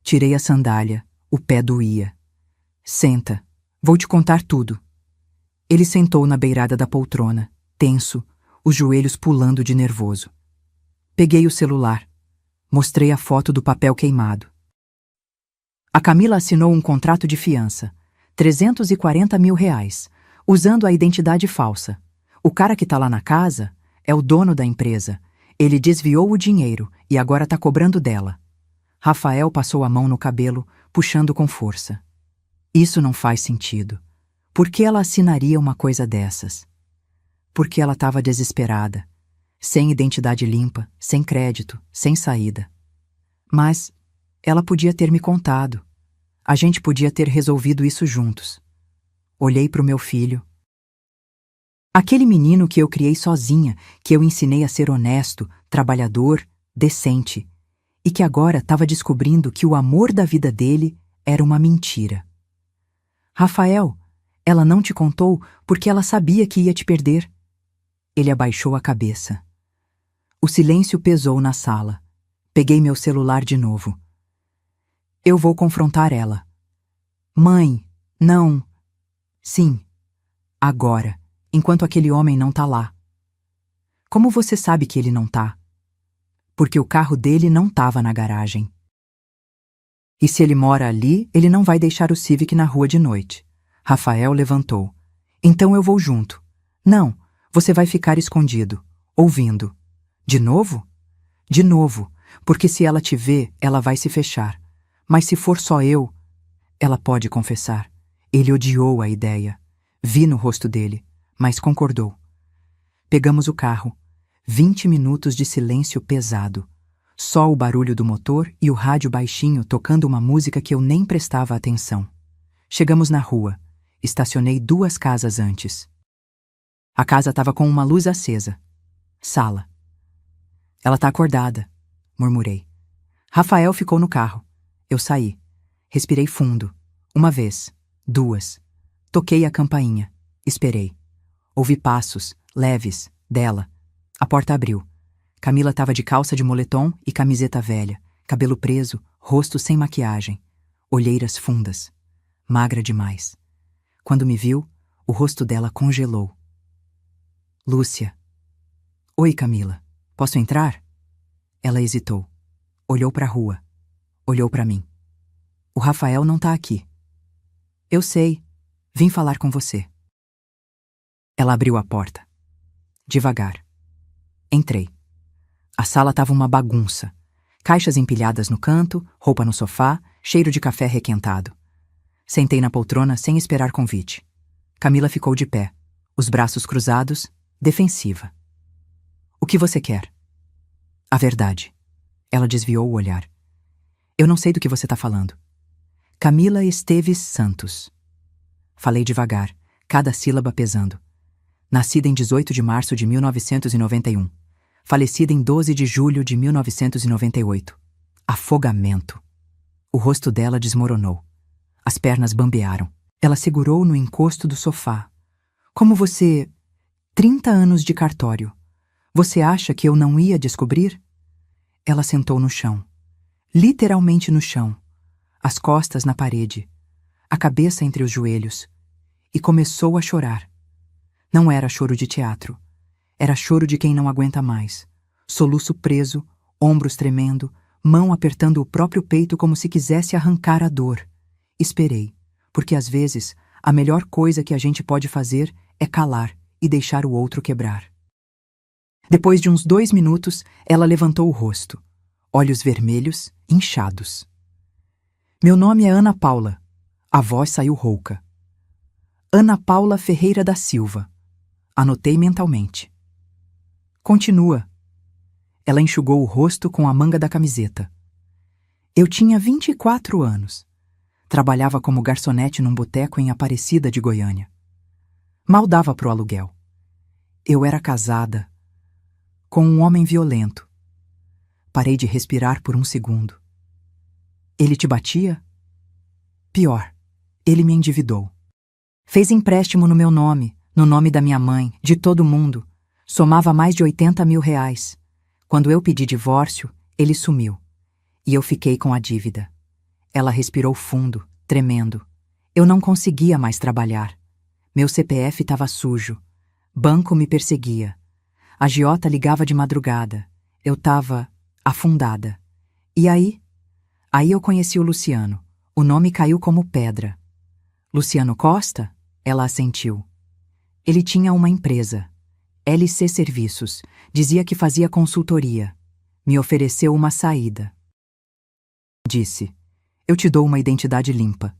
Tirei a sandália. O pé doía. Senta. Vou te contar tudo. Ele sentou na beirada da poltrona, tenso, os joelhos pulando de nervoso. Peguei o celular. Mostrei a foto do papel queimado. A Camila assinou um contrato de fiança. 340 mil reais, usando a identidade falsa. O cara que tá lá na casa é o dono da empresa. Ele desviou o dinheiro e agora tá cobrando dela. Rafael passou a mão no cabelo, puxando com força. Isso não faz sentido. Por que ela assinaria uma coisa dessas? Porque ela estava desesperada, sem identidade limpa, sem crédito, sem saída. Mas ela podia ter me contado. A gente podia ter resolvido isso juntos. Olhei para o meu filho. Aquele menino que eu criei sozinha, que eu ensinei a ser honesto, trabalhador, decente, e que agora estava descobrindo que o amor da vida dele era uma mentira. Rafael, ela não te contou porque ela sabia que ia te perder. Ele abaixou a cabeça. O silêncio pesou na sala. Peguei meu celular de novo. Eu vou confrontar ela. Mãe, não. Sim. Agora, enquanto aquele homem não tá lá. Como você sabe que ele não tá? porque o carro dele não estava na garagem. E se ele mora ali, ele não vai deixar o Civic na rua de noite. Rafael levantou. Então eu vou junto. Não, você vai ficar escondido, ouvindo. De novo? De novo, porque se ela te vê, ela vai se fechar. Mas se for só eu, ela pode confessar. Ele odiou a ideia. Vi no rosto dele, mas concordou. Pegamos o carro. 20 minutos de silêncio pesado. Só o barulho do motor e o rádio baixinho tocando uma música que eu nem prestava atenção. Chegamos na rua. Estacionei 2 casas antes. A casa estava com uma luz acesa. Sala. Ela tá acordada, murmurei. Rafael ficou no carro. Eu saí. Respirei fundo. 1 vez. 2. Toquei a campainha. Esperei. Ouvi passos, leves, dela. A porta abriu. Camila estava de calça de moletom e camiseta velha, cabelo preso, rosto sem maquiagem, olheiras fundas. Magra demais. Quando me viu, o rosto dela congelou. Lúcia. Oi, Camila. Posso entrar? Ela hesitou. Olhou para a rua. Olhou para mim. O Rafael não tá aqui. Eu sei. Vim falar com você. Ela abriu a porta. Devagar. Entrei. A sala estava uma bagunça. Caixas empilhadas no canto, roupa no sofá, cheiro de café requentado. Sentei na poltrona sem esperar convite. Camila ficou de pé, os braços cruzados, defensiva. O que você quer? A verdade. Ela desviou o olhar. Eu não sei do que você está falando. Camila Esteves Santos. Falei devagar, cada sílaba pesando. Nascida em 18 de março de 1991. Falecida em 12 de julho de 1998. Afogamento. O rosto dela desmoronou. As pernas bambearam. Ela segurou no encosto do sofá. Como você... 30 anos de cartório. Você acha que eu não ia descobrir? Ela sentou no chão. Literalmente no chão. As costas na parede. A cabeça entre os joelhos. E começou a chorar. Não era choro de teatro. Era choro de quem não aguenta mais. Soluço preso, ombros tremendo, mão apertando o próprio peito como se quisesse arrancar a dor. Esperei, porque às vezes a melhor coisa que a gente pode fazer é calar e deixar o outro quebrar. Depois de uns 2 minutos, ela levantou o rosto. Olhos vermelhos, inchados. Meu nome é Ana Paula. A voz saiu rouca. Ana Paula Ferreira da Silva. Anotei mentalmente. Continua. Ela enxugou o rosto com a manga da camiseta. Eu tinha 24 anos. Trabalhava como garçonete num boteco em Aparecida de Goiânia. Mal dava pro aluguel. Eu era casada com um homem violento. Parei de respirar por 1 segundo. Ele te batia? Pior, ele me endividou. Fez empréstimo no meu nome, no nome da minha mãe, de todo mundo. Somava mais de 80 mil reais. Quando eu pedi divórcio, ele sumiu. E eu fiquei com a dívida. Ela respirou fundo, tremendo. Eu não conseguia mais trabalhar. Meu CPF estava sujo. Banco me perseguia. A agiota ligava de madrugada. Eu estava afundada. E aí? Aí eu conheci o Luciano. O nome caiu como pedra. Luciano Costa? Ela assentiu. Ele tinha uma empresa. LC Serviços. Dizia que fazia consultoria. Me ofereceu uma saída. Disse, eu te dou uma identidade limpa.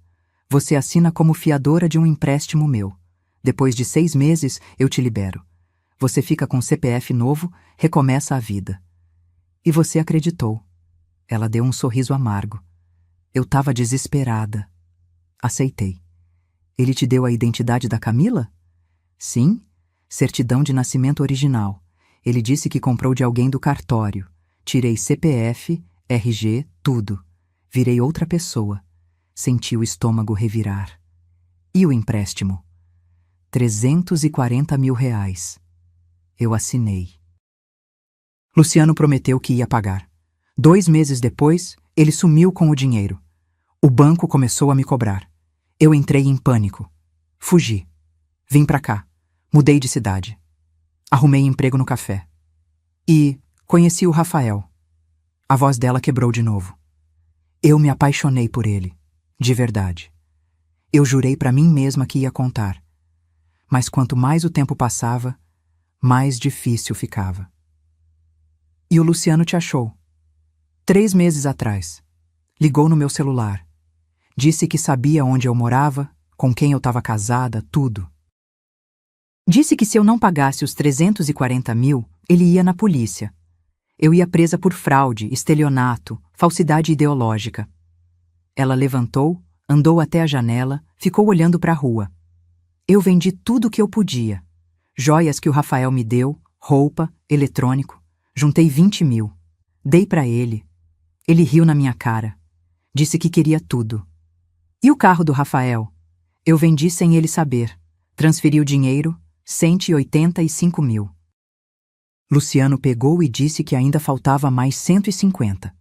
Você assina como fiadora de um empréstimo meu. Depois de 6 meses, eu te libero. Você fica com CPF novo, recomeça a vida. E você acreditou. Ela deu um sorriso amargo. Eu estava desesperada. Aceitei. Ele te deu a identidade da Camila? Sim. Certidão de nascimento original. Ele disse que comprou de alguém do cartório. Tirei CPF, RG, tudo. Virei outra pessoa. Senti o estômago revirar. E o empréstimo? 340 mil reais. Eu assinei. Luciano prometeu que ia pagar. 2 meses depois, ele sumiu com o dinheiro. O banco começou a me cobrar. Eu entrei em pânico. Fugi. Vim pra cá. Mudei de cidade. Arrumei emprego no café. E conheci o Rafael. A voz dela quebrou de novo. Eu me apaixonei por ele, de verdade. Eu jurei para mim mesma que ia contar. Mas quanto mais o tempo passava, mais difícil ficava. E o Luciano te achou. 3 meses atrás. Ligou no meu celular. Disse que sabia onde eu morava, com quem eu estava casada, tudo. Disse que se eu não pagasse os 340 mil, ele ia na polícia. Eu ia presa por fraude, estelionato, falsidade ideológica. Ela levantou, andou até a janela, ficou olhando para a rua. Eu vendi tudo o que eu podia. Joias que o Rafael me deu, roupa, eletrônico. Juntei 20 mil. Dei para ele. Ele riu na minha cara. Disse que queria tudo. E o carro do Rafael? Eu vendi sem ele saber. Transferi o dinheiro, 185 mil. Luciano pegou e disse que ainda faltava mais 150.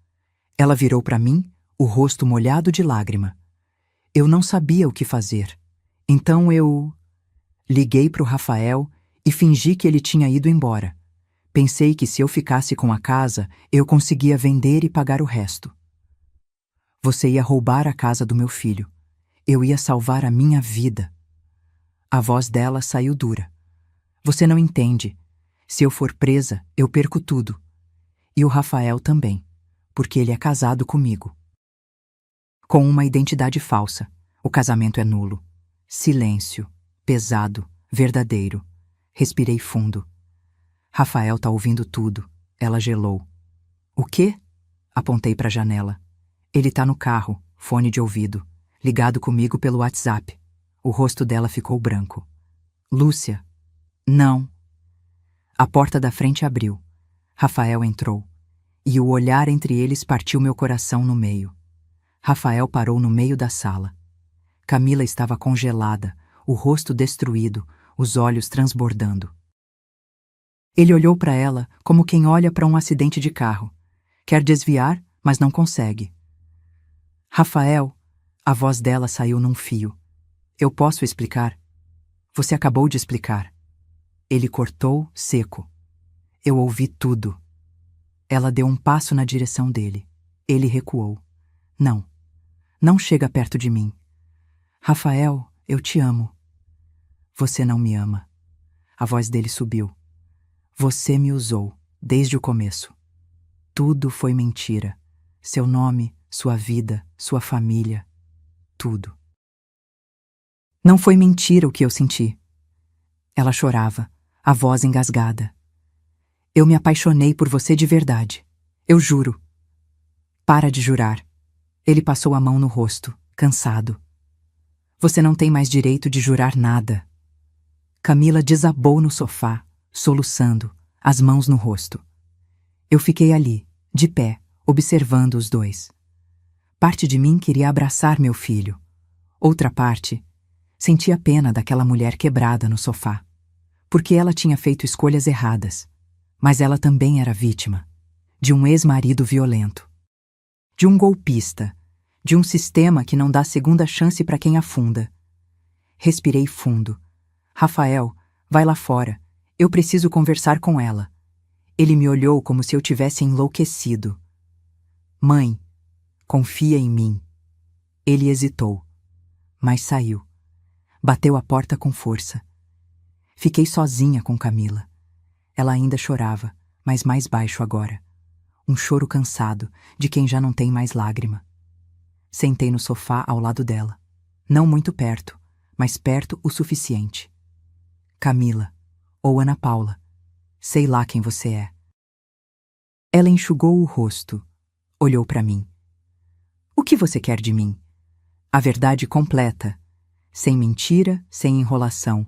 Ela virou para mim, o rosto molhado de lágrima. Eu não sabia o que fazer. Então eu liguei para o Rafael e fingi que ele tinha ido embora. Pensei que se eu ficasse com a casa, eu conseguia vender e pagar o resto. Você ia roubar a casa do meu filho. Eu ia salvar a minha vida. A voz dela saiu dura. Você não entende. Se eu for presa, eu perco tudo. E o Rafael também, porque ele é casado comigo. Com uma identidade falsa. O casamento é nulo. Silêncio. Pesado. Verdadeiro. Respirei fundo. Rafael tá ouvindo tudo. Ela gelou. O quê? Apontei para a janela. Ele tá no carro, fone de ouvido, ligado comigo pelo WhatsApp. O rosto dela ficou branco. Lúcia. Não. A porta da frente abriu. Rafael entrou. E o olhar entre eles partiu meu coração no meio. Rafael parou no meio da sala. Camila estava congelada, o rosto destruído, os olhos transbordando. Ele olhou para ela como quem olha para um acidente de carro. Quer desviar, mas não consegue. Rafael, a voz dela saiu num fio. Eu posso explicar? Você acabou de explicar. Ele cortou, seco. Eu ouvi tudo. Ela deu um passo na direção dele. Ele recuou. Não. Não chega perto de mim. Rafael, eu te amo. Você não me ama. A voz dele subiu. Você me usou, desde o começo. Tudo foi mentira. Seu nome, sua vida, sua família. Tudo. Não foi mentira o que eu senti. Ela chorava, a voz engasgada. Eu me apaixonei por você de verdade. Eu juro. Para de jurar. Ele passou a mão no rosto, cansado. Você não tem mais direito de jurar nada. Camila desabou no sofá, soluçando, as mãos no rosto. Eu fiquei ali, de pé, observando os dois. Parte de mim queria abraçar meu filho. Outra parte sentia pena daquela mulher quebrada no sofá. Porque ela tinha feito escolhas erradas. Mas ela também era vítima. De um ex-marido violento. De um golpista. De um sistema que não dá segunda chance para quem afunda. Respirei fundo. Rafael, vai lá fora. Eu preciso conversar com ela. Ele me olhou como se eu tivesse enlouquecido. Mãe, confia em mim. Ele hesitou, mas saiu. Bateu a porta com força. Fiquei sozinha com Camila. Ela ainda chorava, mas mais baixo agora. Um choro cansado, de quem já não tem mais lágrima. Sentei no sofá ao lado dela. Não muito perto, mas perto o suficiente. Camila, ou Ana Paula, sei lá quem você é. Ela enxugou o rosto, olhou para mim. O que você quer de mim? A verdade completa, sem mentira, sem enrolação.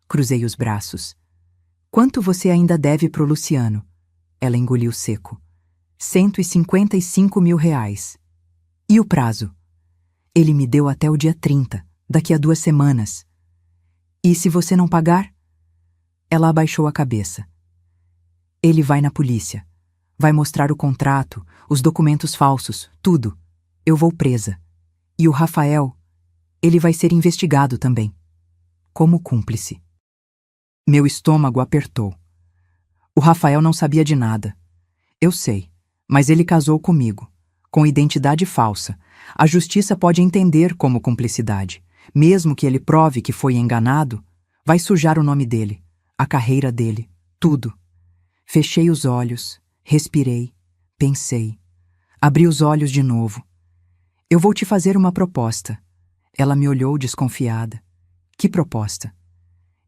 Cruzei os braços. Quanto você ainda deve pro Luciano? Ela engoliu seco. 155 mil reais. E o prazo? Ele me deu até o dia 30, daqui a 2 semanas. E se você não pagar? Ela abaixou a cabeça. Ele vai na polícia. Vai mostrar o contrato, os documentos falsos, tudo. Eu vou presa. E o Rafael, ele vai ser investigado também. Como cúmplice. Meu estômago apertou. O Rafael não sabia de nada. Eu sei. Mas ele casou comigo, com identidade falsa. A justiça pode entender como cumplicidade. Mesmo que ele prove que foi enganado, vai sujar o nome dele, a carreira dele, tudo. Fechei os olhos, respirei, pensei. Abri os olhos de novo. Eu vou te fazer uma proposta. Ela me olhou desconfiada. Que proposta?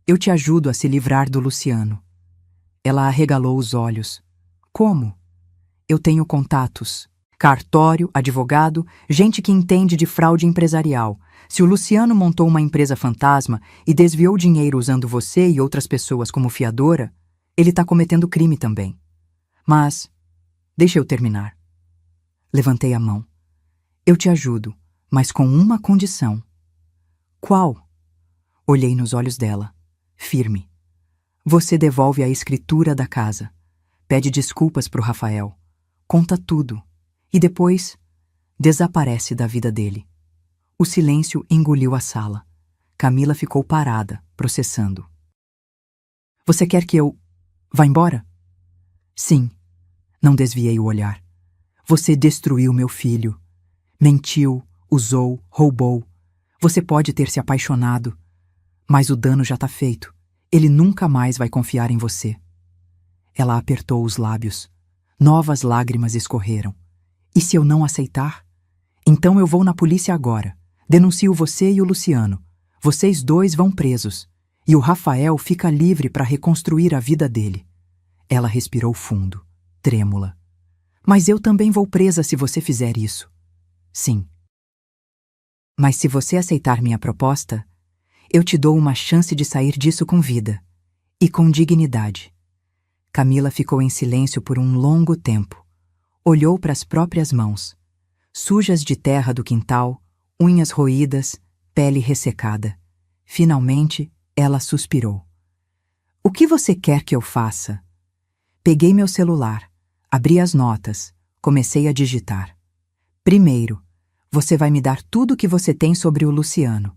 Eu te ajudo a se livrar do Luciano. Ela arregalou os olhos. Como? Eu tenho contatos. Cartório, advogado, gente que entende de fraude empresarial. Se o Luciano montou uma empresa fantasma e desviou dinheiro usando você e outras pessoas como fiadora, ele está cometendo crime também. Mas, deixa eu terminar. Levantei a mão. Eu te ajudo, mas com uma condição. Qual? Olhei nos olhos dela, firme. Você devolve a escritura da casa. Pede desculpas pro Rafael. Conta tudo. E depois, desaparece da vida dele. O silêncio engoliu a sala. Camila ficou parada, processando. Você quer que eu vá embora? Sim. Não desviei o olhar. Você destruiu meu filho. Mentiu, usou, roubou. Você pode ter se apaixonado. Mas o dano já está feito. Ele nunca mais vai confiar em você. Ela apertou os lábios. Novas lágrimas escorreram. E se eu não aceitar? Então eu vou na polícia agora. Denuncio você e o Luciano. Vocês dois vão presos. E o Rafael fica livre para reconstruir a vida dele. Ela respirou fundo, trêmula. Mas eu também vou presa se você fizer isso. Sim. Mas se você aceitar minha proposta, eu te dou uma chance de sair disso com vida. E com dignidade. Camila ficou em silêncio por um longo tempo. Olhou para as próprias mãos, sujas de terra do quintal, unhas roídas, pele ressecada. Finalmente, ela suspirou. O que você quer que eu faça? Peguei meu celular, abri as notas, comecei a digitar. Primeiro, você vai me dar tudo o que você tem sobre o Luciano.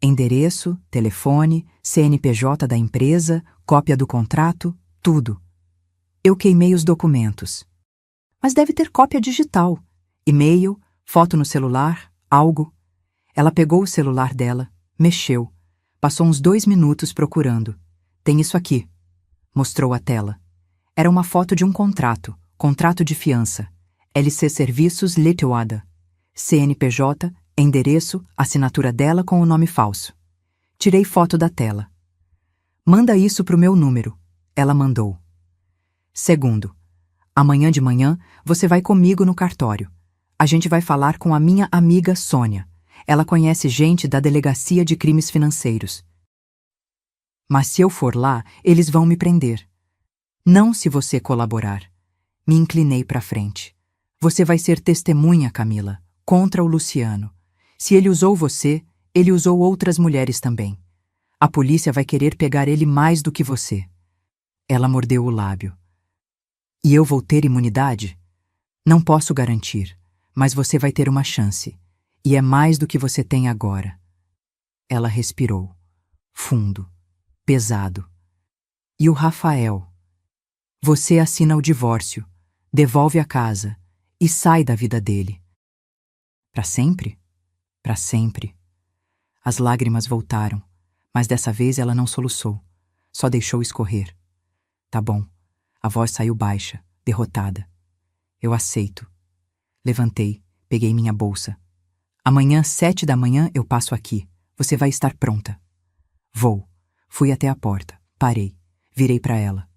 Endereço, telefone, CNPJ da empresa, cópia do contrato, tudo. Eu queimei os documentos. Mas deve ter cópia digital. E-mail, foto no celular, algo. Ela pegou o celular dela, mexeu. Passou uns 2 minutos procurando. Tem isso aqui. Mostrou a tela. Era uma foto de um contrato de fiança. LC Serviços Lituada. CNPJ, endereço, assinatura dela com o nome falso. Tirei foto da tela. Manda isso pro meu número. Ela mandou. Segundo, amanhã de manhã você vai comigo no cartório. A gente vai falar com a minha amiga Sônia. Ela conhece gente da Delegacia de Crimes Financeiros. Mas se eu for lá, eles vão me prender. Não se você colaborar. Me inclinei para frente. Você vai ser testemunha, Camila, contra o Luciano. Se ele usou você, ele usou outras mulheres também. A polícia vai querer pegar ele mais do que você. Ela mordeu o lábio. E eu vou ter imunidade? Não posso garantir, mas você vai ter uma chance. E é mais do que você tem agora. Ela respirou. Fundo. Pesado. E o Rafael? Você assina o divórcio, devolve a casa e sai da vida dele. Para sempre? Para sempre. As lágrimas voltaram, mas dessa vez ela não soluçou. Só deixou escorrer. Tá bom. A voz saiu baixa, derrotada. Eu aceito. Levantei, peguei minha bolsa. Amanhã, 7 da manhã, eu passo aqui. Você vai estar pronta. Vou. Fui até a porta. Parei. Virei para ela.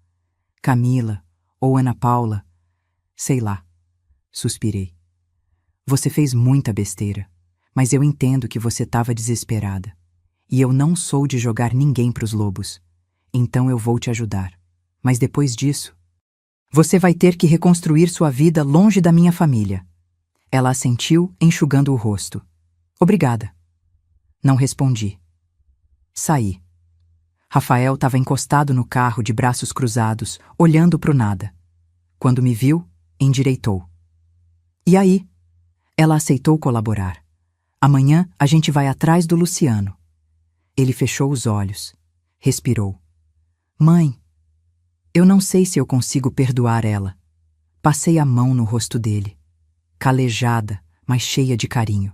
Camila, ou Ana Paula, sei lá. Suspirei. Você fez muita besteira, mas eu entendo que você estava desesperada. E eu não sou de jogar ninguém pros lobos. Então eu vou te ajudar. Mas depois disso, você vai ter que reconstruir sua vida longe da minha família. Ela assentiu, enxugando o rosto. Obrigada. Não respondi. Saí. Rafael estava encostado no carro de braços cruzados, olhando pro nada. Quando me viu, endireitou. E aí? Ela aceitou colaborar. Amanhã a gente vai atrás do Luciano. Ele fechou os olhos. Respirou. Mãe, eu não sei se eu consigo perdoar ela. Passei a mão no rosto dele, calejada, mas cheia de carinho.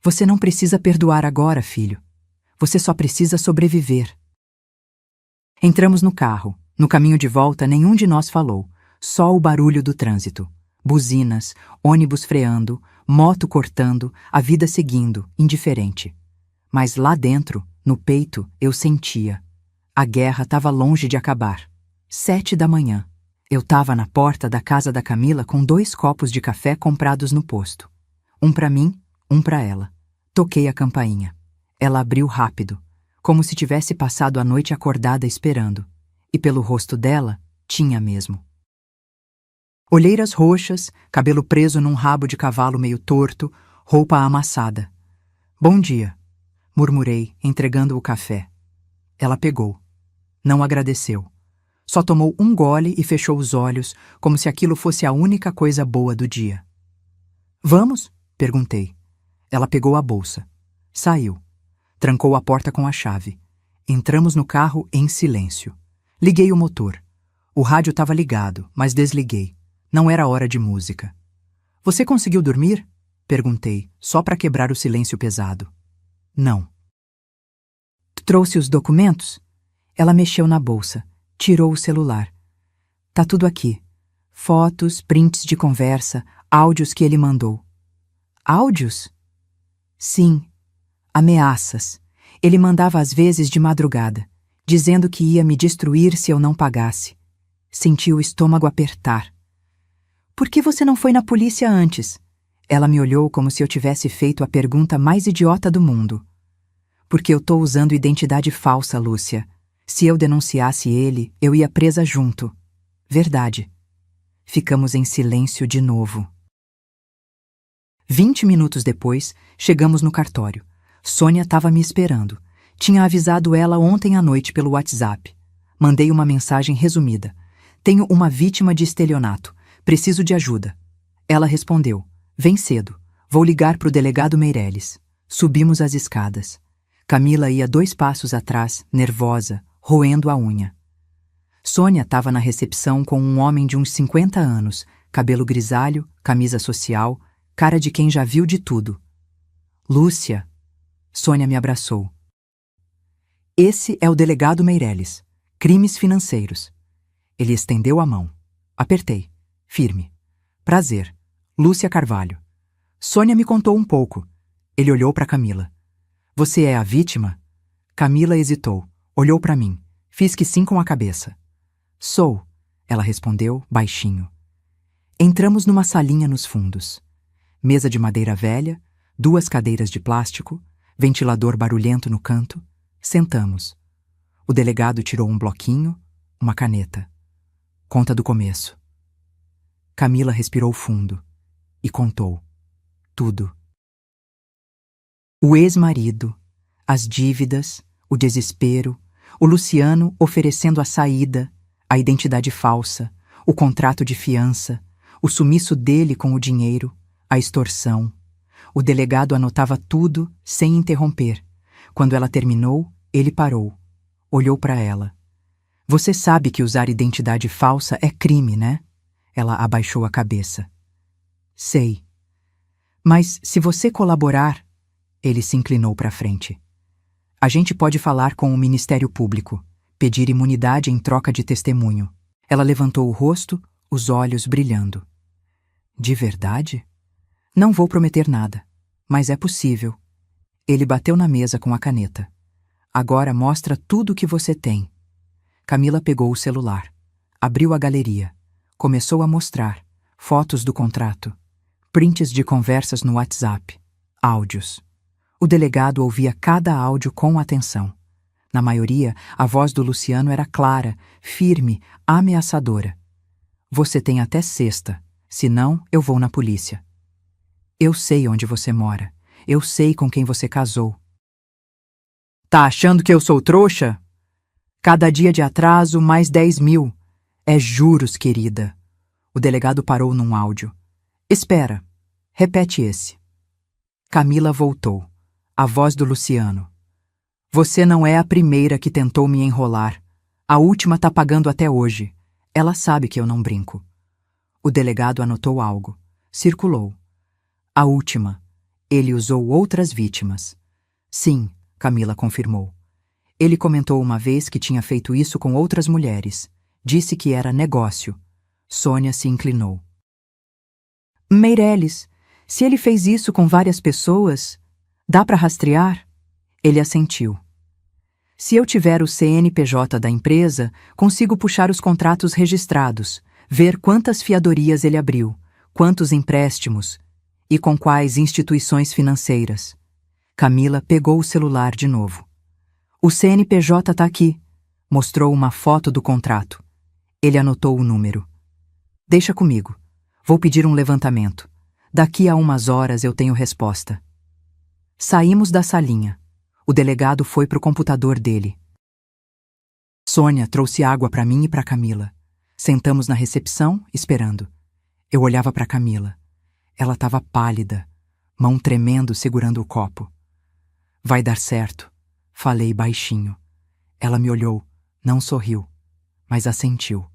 Você não precisa perdoar agora, filho. Você só precisa sobreviver. Entramos no carro. No caminho de volta, nenhum de nós falou. Só o barulho do trânsito. Buzinas, ônibus freando, moto cortando, a vida seguindo, indiferente. Mas lá dentro, no peito, eu sentia. A guerra estava longe de acabar. 7 da manhã. Eu estava na porta da casa da Camila com 2 copos de café comprados no posto. Um para mim, um para ela. Toquei a campainha. Ela abriu rápido, como se tivesse passado a noite acordada esperando. E pelo rosto dela, tinha mesmo. Olheiras roxas, cabelo preso num rabo de cavalo meio torto, roupa amassada. Bom dia, murmurei, entregando o café. Ela pegou. Não agradeceu. Só tomou um gole e fechou os olhos, como se aquilo fosse a única coisa boa do dia. Vamos? Perguntei. Ela pegou a bolsa. Saiu. Trancou a porta com a chave. Entramos no carro em silêncio. Liguei o motor. O rádio estava ligado, mas desliguei. Não era hora de música. Você conseguiu dormir? Perguntei, só para quebrar o silêncio pesado. Não. Trouxe os documentos? Ela mexeu na bolsa. Tirou o celular. Tá tudo aqui. Fotos, prints de conversa, áudios que ele mandou. Áudios? Sim. Ameaças. Ele mandava às vezes de madrugada, dizendo que ia me destruir se eu não pagasse. Senti o estômago apertar. Por que você não foi na polícia antes? Ela me olhou como se eu tivesse feito a pergunta mais idiota do mundo. Porque eu tô usando identidade falsa, Lúcia. Se eu denunciasse ele, eu ia presa junto. Verdade. Ficamos em silêncio de novo. 20 minutos depois, chegamos no cartório. Sônia estava me esperando. Tinha avisado ela ontem à noite pelo WhatsApp. Mandei uma mensagem resumida. Tenho uma vítima de estelionato. Preciso de ajuda. Ela respondeu. Vem cedo. Vou ligar para o delegado Meireles. Subimos as escadas. Camila ia 2 passos atrás, nervosa, roendo a unha. Sônia estava na recepção com um homem de uns 50 anos, cabelo grisalho, camisa social, cara de quem já viu de tudo. Lúcia. Sônia me abraçou. Esse é o delegado Meireles. Crimes financeiros. Ele estendeu a mão. Apertei. Firme. Prazer. Lúcia Carvalho. Sônia me contou um pouco. Ele olhou para Camila. Você é a vítima? Camila hesitou. Olhou para mim. Fiz que sim com a cabeça. Sou, ela respondeu, baixinho. Entramos numa salinha nos fundos. Mesa de madeira velha, 2 cadeiras de plástico, ventilador barulhento no canto. Sentamos. O delegado tirou um bloquinho, uma caneta. Conta do começo. Camila respirou fundo e contou. Tudo. O ex-marido, as dívidas, o desespero, o Luciano oferecendo a saída, a identidade falsa, o contrato de fiança, o sumiço dele com o dinheiro, a extorsão. O delegado anotava tudo sem interromper. Quando ela terminou, ele parou. Olhou para ela. Você sabe que usar identidade falsa é crime, né? Ela abaixou a cabeça. Sei. Mas se você colaborar... Ele se inclinou para frente. A gente pode falar com o Ministério Público, pedir imunidade em troca de testemunho. Ela levantou o rosto, os olhos brilhando. De verdade? Não vou prometer nada, mas é possível. Ele bateu na mesa com a caneta. Agora mostra tudo o que você tem. Camila pegou o celular. Abriu a galeria. Começou a mostrar fotos do contrato, prints de conversas no WhatsApp, áudios. O delegado ouvia cada áudio com atenção. Na maioria, a voz do Luciano era clara, firme, ameaçadora. Você tem até sexta, senão eu vou na polícia. Eu sei onde você mora. Eu sei com quem você casou. Tá achando que eu sou trouxa? Cada dia de atraso, mais 10 mil. É juros, querida. O delegado parou num áudio. Espera. Repete esse. Camila voltou. A voz do Luciano. Você não é a primeira que tentou me enrolar. A última tá pagando até hoje. Ela sabe que eu não brinco. O delegado anotou algo. Circulou. A última. Ele usou outras vítimas. Sim, Camila confirmou. Ele comentou uma vez que tinha feito isso com outras mulheres. Disse que era negócio. Sônia se inclinou. Meirelles, se ele fez isso com várias pessoas, dá para rastrear? Ele assentiu. Se eu tiver o CNPJ da empresa, consigo puxar os contratos registrados, ver quantas fiadorias ele abriu, quantos empréstimos e com quais instituições financeiras. Camila pegou o celular de novo. O CNPJ tá aqui. Mostrou uma foto do contrato. Ele anotou o número. Deixa comigo. Vou pedir um levantamento. Daqui a umas horas eu tenho resposta. Saímos da salinha. O delegado foi para o computador dele. Sônia trouxe água para mim e para Camila. Sentamos na recepção, esperando. Eu olhava para Camila. Ela estava pálida, mão tremendo segurando o copo. Vai dar certo, falei baixinho. Ela me olhou, não sorriu, mas assentiu.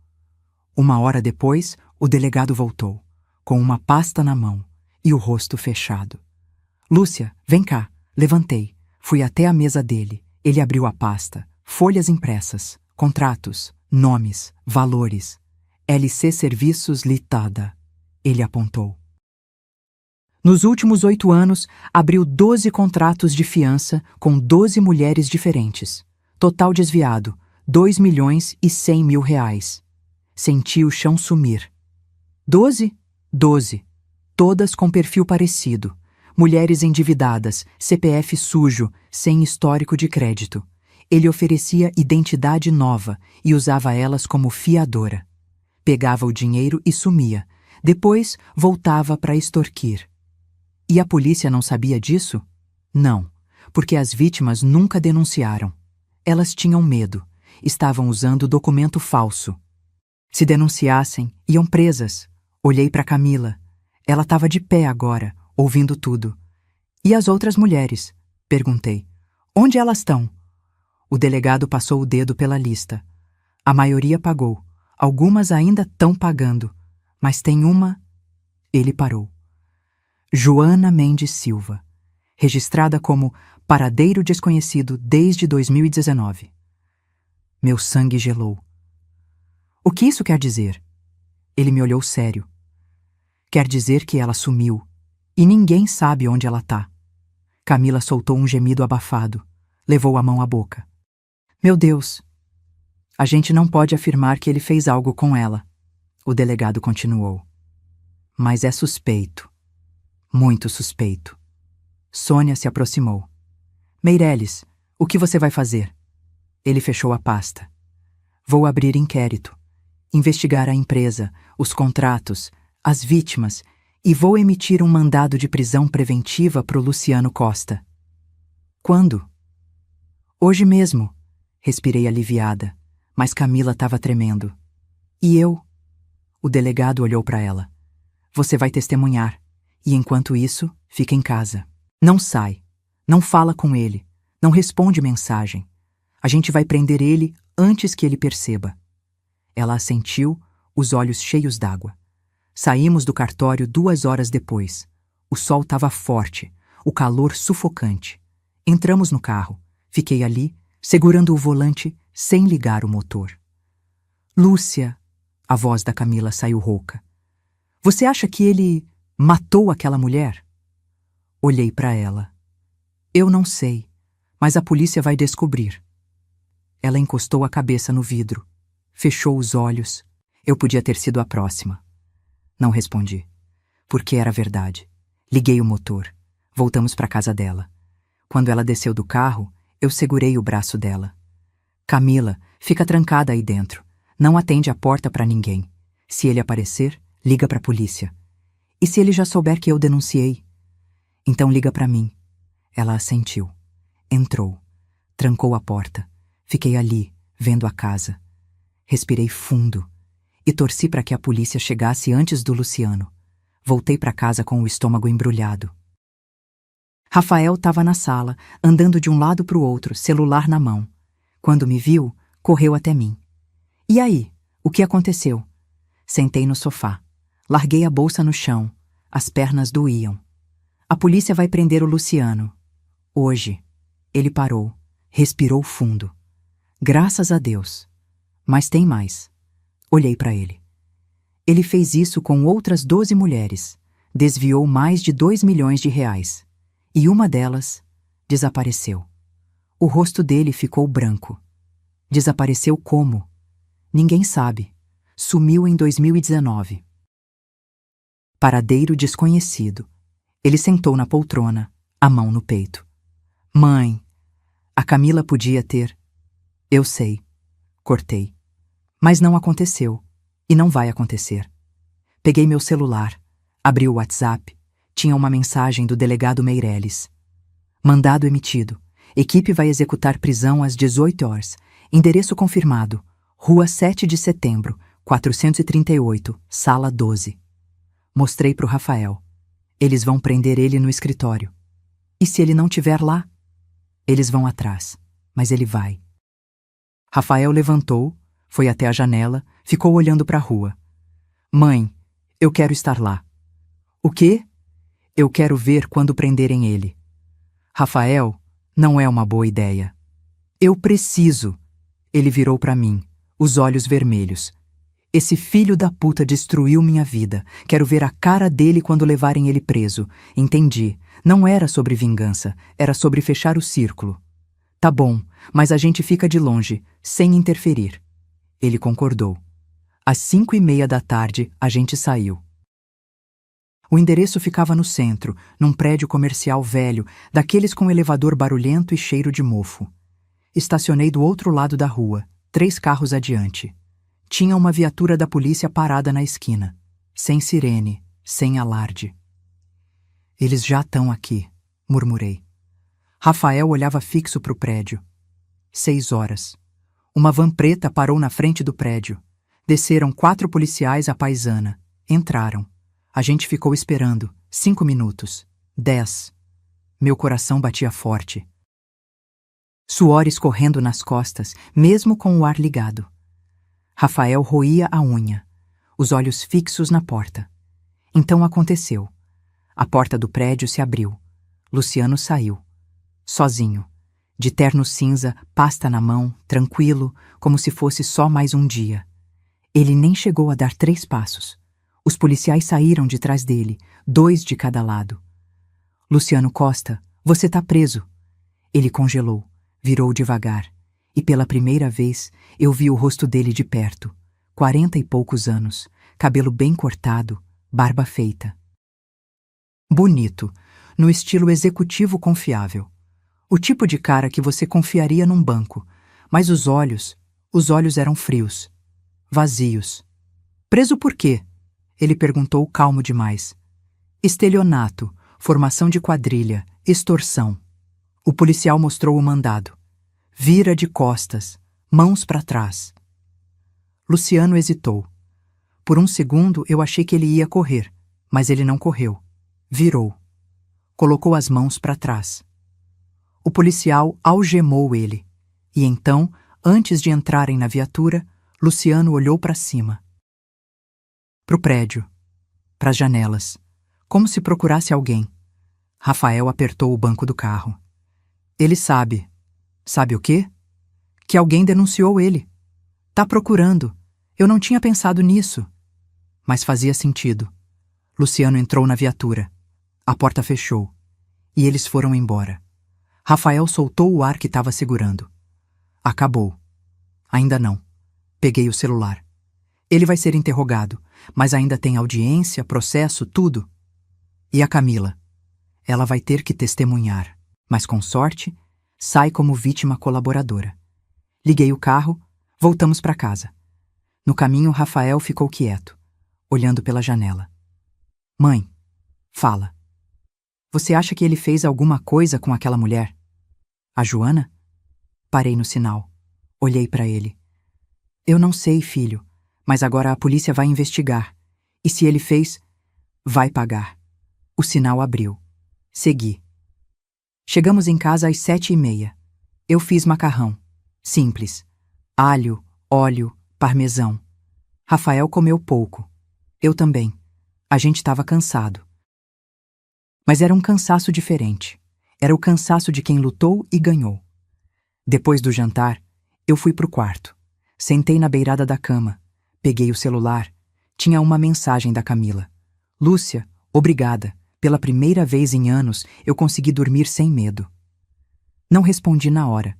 Uma hora depois, o delegado voltou, com uma pasta na mão e o rosto fechado. Lúcia, vem cá. Levantei. Fui até a mesa dele. Ele abriu a pasta. Folhas impressas, contratos, nomes, valores. LC Serviços Litada. Ele apontou. Nos últimos 8 anos, abriu 12 contratos de fiança com 12 mulheres diferentes. Total desviado, 2.100.000 reais. Senti o chão sumir. 12? 12. Todas com perfil parecido. Mulheres endividadas, CPF sujo, sem histórico de crédito. Ele oferecia identidade nova e usava elas como fiadora. Pegava o dinheiro e sumia. Depois, voltava para extorquir. E a polícia não sabia disso? Não, porque as vítimas nunca denunciaram. Elas tinham medo. Estavam usando documento falso. Se denunciassem, iam presas. Olhei para Camila. Ela estava de pé agora, ouvindo tudo. E as outras mulheres? Perguntei. Onde elas estão? O delegado passou o dedo pela lista. A maioria pagou. Algumas ainda estão pagando. Mas tem uma... Ele parou. Joana Mendes Silva. Registrada como paradeiro desconhecido desde 2019. Meu sangue gelou. O que isso quer dizer? Ele me olhou sério. Quer dizer que ela sumiu. E ninguém sabe onde ela tá. Camila soltou um gemido abafado. Levou a mão à boca. Meu Deus! A gente não pode afirmar que ele fez algo com ela. O delegado continuou. Mas é suspeito. Muito suspeito. Sônia se aproximou. Meirelles, o que você vai fazer? Ele fechou a pasta. Vou abrir inquérito. Investigar a empresa, os contratos, as vítimas e vou emitir um mandado de prisão preventiva pro Luciano Costa. Quando? Hoje mesmo. Respirei aliviada, mas Camila estava tremendo. E eu? O delegado olhou para ela. Você vai testemunhar. E enquanto isso, fica em casa. Não sai. Não fala com ele. Não responde mensagem. A gente vai prender ele antes que ele perceba. Ela assentiu, os olhos cheios d'água. Saímos do cartório 2 horas depois. O sol estava forte, o calor sufocante. Entramos no carro. Fiquei ali, segurando o volante, sem ligar o motor. Lúcia, a voz da Camila saiu rouca. Você acha que ele matou aquela mulher? Olhei para ela. Eu não sei, mas a polícia vai descobrir. Ela encostou a cabeça no vidro, fechou os olhos. Eu podia ter sido a próxima. Não respondi, porque era verdade. Liguei o motor. Voltamos para a casa dela. Quando ela desceu do carro, eu segurei o braço dela. Camila, fica trancada aí dentro. Não atende a porta para ninguém. Se ele aparecer, liga para a polícia. E se ele já souber que eu denunciei? Então liga para mim. Ela assentiu. Entrou. Trancou a porta. Fiquei ali, vendo a casa. Respirei fundo e torci para que a polícia chegasse antes do Luciano. Voltei para casa com o estômago embrulhado. Rafael estava na sala, andando de um lado para o outro, celular na mão. Quando me viu, correu até mim. E aí, o que aconteceu? Sentei no sofá. Larguei a bolsa no chão. As pernas doíam. A polícia vai prender o Luciano. Hoje. Ele parou. Respirou fundo. Graças a Deus. Mas tem mais. Olhei para ele. Ele fez isso com outras 12 mulheres. Desviou mais de 2 milhões de reais. E uma delas desapareceu. O rosto dele ficou branco. Desapareceu como? Ninguém sabe. Sumiu em 2019. Paradeiro desconhecido. Ele sentou na poltrona, a mão no peito. Mãe, a Camila podia ter. Eu sei. Cortei. Mas não aconteceu. E não vai acontecer. Peguei meu celular, abri o WhatsApp. Tinha uma mensagem do delegado Meirelles. Mandado emitido. Equipe vai executar prisão às 18 horas. Endereço confirmado. Rua 7 de Setembro, 438, Sala 12. Mostrei pro Rafael. Eles vão prender ele no escritório. E se ele não estiver lá? Eles vão atrás, mas ele vai. Rafael levantou, foi até a janela, ficou olhando para a rua. Mãe, eu quero estar lá. O quê? Eu quero ver quando prenderem ele. Rafael, não é uma boa ideia. Eu preciso. Ele virou para mim, os olhos vermelhos. Esse filho da puta destruiu minha vida. Quero ver a cara dele quando levarem ele preso. Entendi. Não era sobre vingança, era sobre fechar o círculo. Tá bom, mas a gente fica de longe, sem interferir. Ele concordou. Às 5:30 da tarde, a gente saiu. O endereço ficava no centro, num prédio comercial velho, daqueles com elevador barulhento e cheiro de mofo. Estacionei do outro lado da rua, 3 carros adiante. Tinha uma viatura da polícia parada na esquina. Sem sirene, sem alarde. Eles já estão aqui, murmurei. Rafael olhava fixo para o prédio. 6 horas. Uma van preta parou na frente do prédio. Desceram 4 policiais à paisana. Entraram. A gente ficou esperando. 5 minutos. 10. Meu coração batia forte. Suor escorrendo nas costas, mesmo com o ar ligado. Rafael roía a unha, os olhos fixos na porta. Então aconteceu. A porta do prédio se abriu. Luciano saiu. Sozinho. De terno cinza, pasta na mão, tranquilo, como se fosse só mais um dia. Ele nem chegou a dar 3 passos. Os policiais saíram de trás dele, 2 de cada lado. Luciano Costa, você tá preso. Ele congelou, virou devagar. E pela primeira vez, eu vi o rosto dele de perto. 40 e poucos anos, cabelo bem cortado, barba feita. Bonito, no estilo executivo confiável. O tipo de cara que você confiaria num banco, mas os olhos eram frios, vazios. Preso por quê? Ele perguntou calmo demais. Estelionato, formação de quadrilha, extorsão. O policial mostrou o mandado. Vira de costas, mãos para trás. Luciano hesitou. Por um segundo eu achei que ele ia correr, mas ele não correu. Virou. Colocou as mãos para trás. O policial algemou ele. E então, antes de entrarem na viatura, Luciano olhou para cima. Pro prédio. Pras janelas. Como se procurasse alguém. Rafael apertou o banco do carro. Ele sabe. Sabe o quê? Que alguém denunciou ele. Tá procurando. Eu não tinha pensado nisso. Mas fazia sentido. Luciano entrou na viatura. A porta fechou. E eles foram embora. Rafael soltou o ar que estava segurando. Acabou. Ainda não. Peguei o celular. Ele vai ser interrogado, mas ainda tem audiência, processo, tudo. E a Camila? Ela vai ter que testemunhar, mas com sorte, sai como vítima colaboradora. Liguei o carro, voltamos para casa. No caminho, Rafael ficou quieto, olhando pela janela. Mãe, fala. Você acha que ele fez alguma coisa com aquela mulher? A Joana? Parei no sinal. Olhei para ele. Eu não sei, filho, mas agora a polícia vai investigar. E se ele fez, vai pagar. O sinal abriu. Segui. Chegamos em casa às 7:30. Eu fiz macarrão. Simples. Alho, óleo, parmesão. Rafael comeu pouco. Eu também. A gente estava cansado. Mas era um cansaço diferente. Era o cansaço de quem lutou e ganhou. Depois do jantar, eu fui pro quarto. Sentei na beirada da cama. Peguei o celular. Tinha uma mensagem da Camila. Lúcia, obrigada. Pela primeira vez em anos, eu consegui dormir sem medo. Não respondi na hora.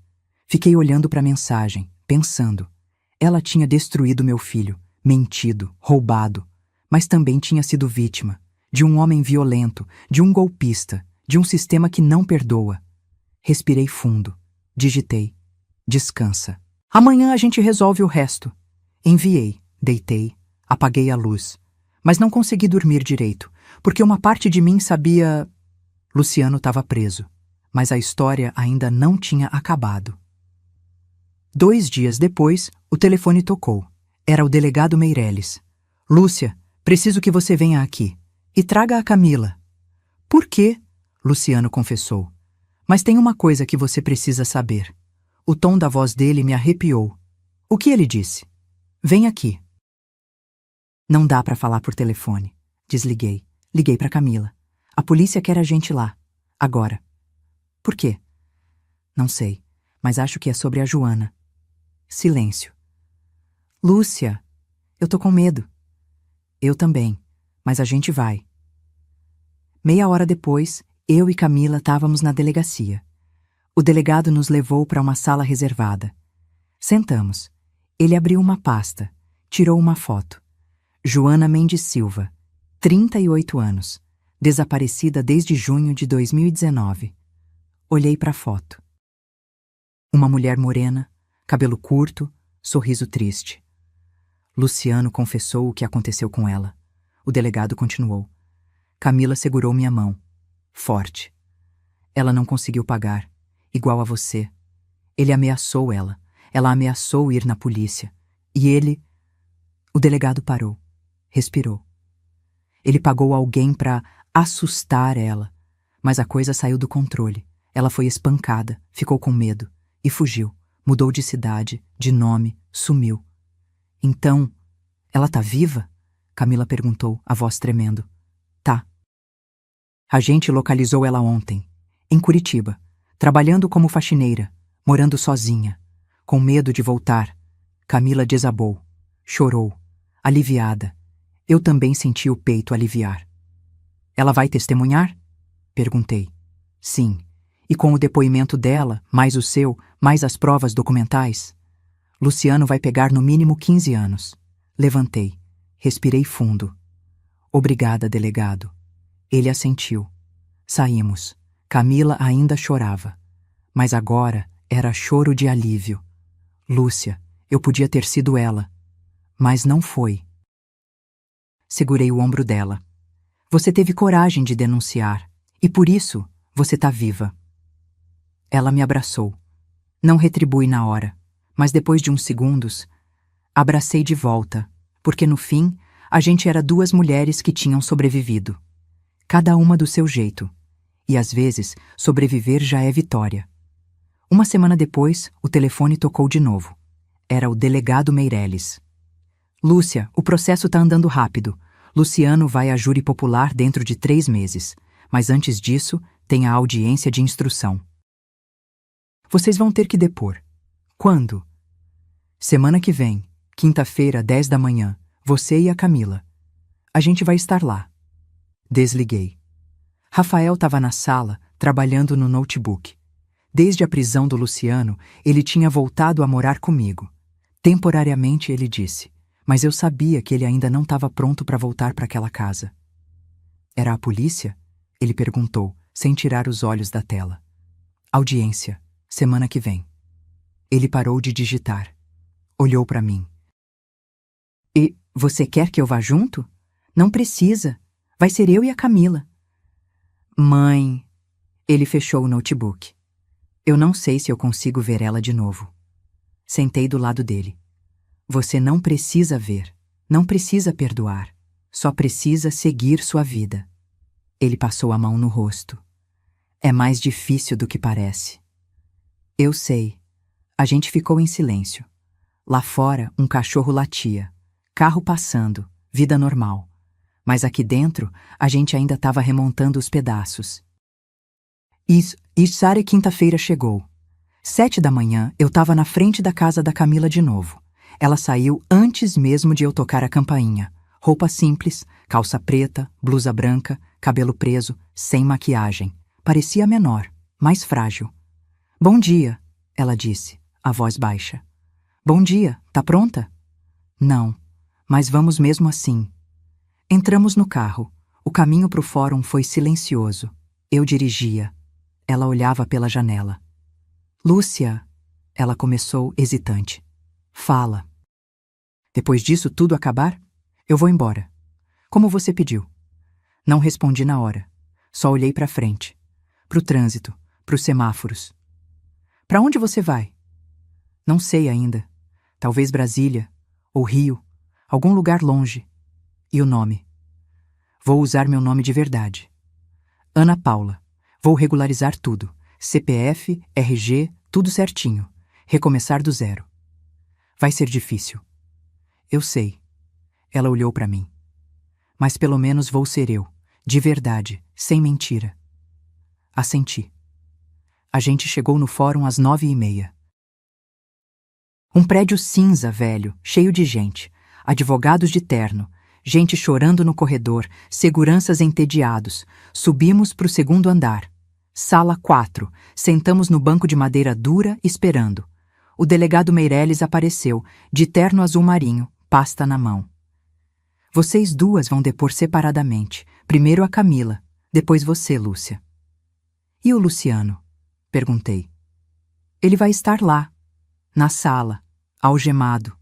Fiquei olhando para a mensagem, pensando. Ela tinha destruído meu filho, mentido, roubado, mas também tinha sido vítima de um homem violento, de um golpista, de um sistema que não perdoa. Respirei fundo. Digitei. Descansa. Amanhã a gente resolve o resto. Enviei, deitei, apaguei a luz. Mas não consegui dormir direito, porque uma parte de mim sabia... Luciano estava preso, mas a história ainda não tinha acabado. 2 dias depois, o telefone tocou. Era o delegado Meireles. Lúcia, preciso que você venha aqui. E traga a Camila. Por quê? Luciano confessou. Mas tem uma coisa que você precisa saber. O tom da voz dele me arrepiou. O que ele disse? Vem aqui. Não dá para falar por telefone. Desliguei. Liguei para Camila. A polícia quer a gente lá. Agora. Por quê? Não sei, mas acho que é sobre a Joana. Silêncio. Lúcia, eu tô com medo. Eu também, mas a gente vai. Meia hora depois, eu e Camila estávamos na delegacia. O delegado nos levou para uma sala reservada. Sentamos. Ele abriu uma pasta, tirou uma foto. Joana Mendes Silva, 38 anos, desaparecida desde junho de 2019. Olhei para a foto. Uma mulher morena, cabelo curto, sorriso triste. Luciano confessou o que aconteceu com ela. O delegado continuou. Camila segurou minha mão. Forte. Ela não conseguiu pagar, igual a você. Ele ameaçou ela. Ela ameaçou ir na polícia. E ele... O delegado parou. Respirou. Ele pagou alguém para assustar ela. Mas a coisa saiu do controle. Ela foi espancada, ficou com medo e fugiu. Mudou de cidade, de nome, sumiu. Então, ela tá viva? Camila perguntou, a voz tremendo. Tá. A gente localizou ela ontem, em Curitiba, trabalhando como faxineira, morando sozinha, com medo de voltar. Camila desabou, chorou, aliviada. Eu também senti o peito aliviar. Ela vai testemunhar? Perguntei. Sim. E com o depoimento dela, mais o seu, mais as provas documentais? Luciano vai pegar no mínimo 15 anos. Levantei. Respirei fundo. Obrigada, delegado. Ele assentiu. Saímos. Camila ainda chorava. Mas agora era choro de alívio. Lúcia, eu podia ter sido ela. Mas não foi. Segurei o ombro dela. Você teve coragem de denunciar. E por isso, você tá viva. Ela me abraçou. Não retribui na hora, mas depois de uns segundos, abracei de volta, porque no fim, a gente era 2 mulheres que tinham sobrevivido. Cada uma do seu jeito. E às vezes, sobreviver já é vitória. Uma semana depois, o telefone tocou de novo. Era o delegado Meireles. Lúcia, o processo tá andando rápido. Luciano vai à júri popular dentro de 3 meses. Mas antes disso, tem a audiência de instrução. Vocês vão ter que depor. Quando? Semana que vem, quinta-feira, 10 da manhã, você e a Camila. A gente vai estar lá. Desliguei. Rafael estava na sala, trabalhando no notebook. Desde a prisão do Luciano, ele tinha voltado a morar comigo. Temporariamente, ele disse, mas eu sabia que ele ainda não estava pronto para voltar para aquela casa. Era a polícia? Ele perguntou, sem tirar os olhos da tela. Audiência. Semana que vem. Ele parou de digitar. Olhou para mim. E você quer que eu vá junto? Não precisa. Vai ser eu e a Camila. Mãe... Ele fechou o notebook. Eu não sei se eu consigo ver ela de novo. Sentei do lado dele. Você não precisa ver. Não precisa perdoar. Só precisa seguir sua vida. Ele passou a mão no rosto. É mais difícil do que parece. Eu sei. A gente ficou em silêncio. Lá fora, um cachorro latia. Carro passando. Vida normal. Mas aqui dentro, a gente ainda estava remontando os pedaços. Isso, quinta-feira chegou. 7 da manhã, eu estava na frente da casa da Camila de novo. Ela saiu antes mesmo de eu tocar a campainha. Roupa simples, calça preta, blusa branca, cabelo preso, sem maquiagem. Parecia menor, mais frágil. Bom dia, ela disse, a voz baixa. Bom dia, tá pronta? Não, mas vamos mesmo assim. Entramos no carro. O caminho para o fórum foi silencioso. Eu dirigia. Ela olhava pela janela. Lúcia, ela começou hesitante. Fala. Depois disso tudo acabar, eu vou embora. Como você pediu. Não respondi na hora. Só olhei para frente. Pro trânsito, pros semáforos. Para onde você vai? Não sei ainda. Talvez Brasília, ou Rio, algum lugar longe. E o nome? Vou usar meu nome de verdade. Ana Paula. Vou regularizar tudo. CPF, RG, tudo certinho. Recomeçar do zero. Vai ser difícil. Eu sei. Ela olhou para mim. Mas pelo menos vou ser eu, de verdade, sem mentira. Assenti. A gente chegou no fórum às 9h30. Um prédio cinza, velho, cheio de gente. Advogados de terno. Gente chorando no corredor, seguranças entediados. Subimos para o segundo andar. Sala 4. Sentamos no banco de madeira dura, esperando. O delegado Meirelles apareceu, de terno azul marinho, pasta na mão. Vocês duas vão depor separadamente. Primeiro a Camila, depois você, Lúcia. E o Luciano? Perguntei. Ele vai estar lá, na sala, algemado,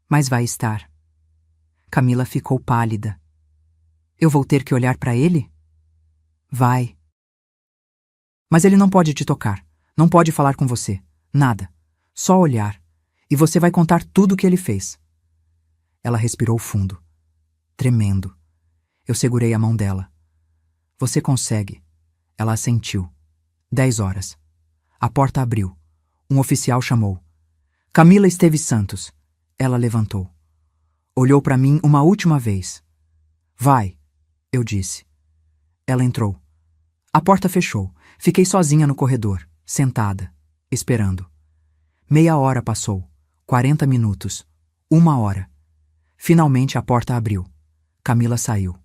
mas vai estar. Camila ficou pálida. Eu vou ter que olhar para ele? Vai. Mas ele não pode te tocar, não pode falar com você, nada. Só olhar. E você vai contar tudo o que ele fez. Ela respirou fundo, tremendo. Eu segurei a mão dela. Você consegue. Ela assentiu. 10h. A porta abriu. Um oficial chamou. Camila Esteves Santos. Ela levantou. Olhou para mim uma última vez. Vai, eu disse. Ela entrou. A porta fechou. Fiquei sozinha no corredor, sentada, esperando. Meia hora passou. 40 minutos. 1 hora. Finalmente a porta abriu. Camila saiu.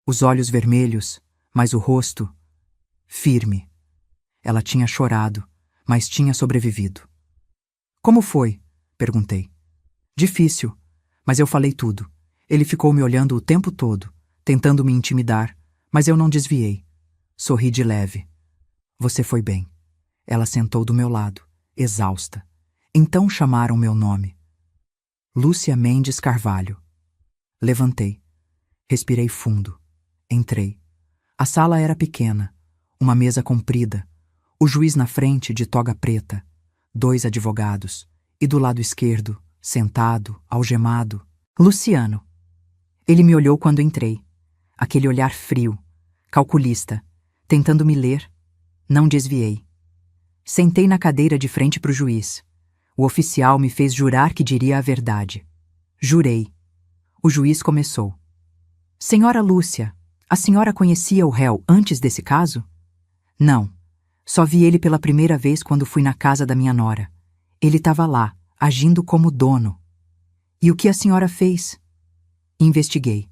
Os olhos vermelhos, mas o rosto firme. Ela tinha chorado, mas tinha sobrevivido. Como foi? Perguntei. Difícil, mas eu falei tudo. Ele ficou me olhando o tempo todo, tentando me intimidar, mas eu não desviei. Sorri de leve. Você foi bem. Ela sentou do meu lado, exausta. Então chamaram meu nome. Lúcia Mendes Carvalho. Levantei. Respirei fundo. Entrei. A sala era pequena, uma mesa comprida, o juiz na frente de toga preta, 2 advogados, e do lado esquerdo, sentado, algemado, Luciano. Ele me olhou quando entrei. Aquele olhar frio, calculista, tentando me ler. Não desviei. Sentei na cadeira de frente para o juiz. O oficial me fez jurar que diria a verdade. Jurei. O juiz começou. Senhora Lúcia, a senhora conhecia o réu antes desse caso? Não. Só vi ele pela primeira vez quando fui na casa da minha nora. Ele estava lá, agindo como dono. E o que a senhora fez? Investiguei.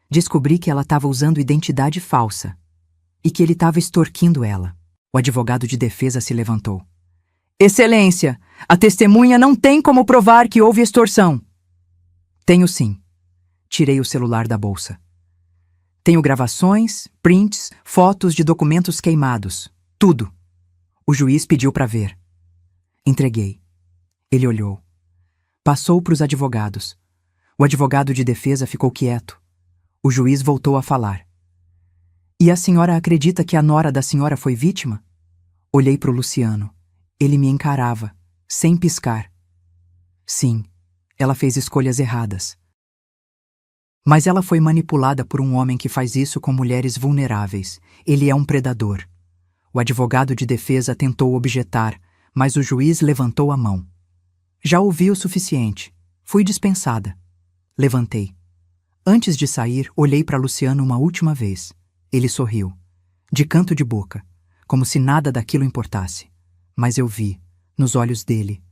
Descobri que ela estava usando identidade falsa e que ele estava extorquindo ela. O advogado de defesa se levantou. Excelência, a testemunha não tem como provar que houve extorsão. Tenho sim. Tirei o celular da bolsa. Tenho gravações, prints, fotos de documentos queimados. Tudo. O juiz pediu para ver. Entreguei. Ele olhou. Passou para os advogados. O advogado de defesa ficou quieto. O juiz voltou a falar. E a senhora acredita que a nora da senhora foi vítima? Olhei para o Luciano. Ele me encarava, sem piscar. Sim, ela fez escolhas erradas. Mas ela foi manipulada por um homem que faz isso com mulheres vulneráveis. Ele é um predador. O advogado de defesa tentou objetar, mas o juiz levantou a mão. Já ouvi o suficiente. Fui dispensada. Levantei. Antes de sair, olhei para Luciano uma última vez. Ele sorriu, de canto de boca, como se nada daquilo importasse. Mas eu vi, nos olhos dele.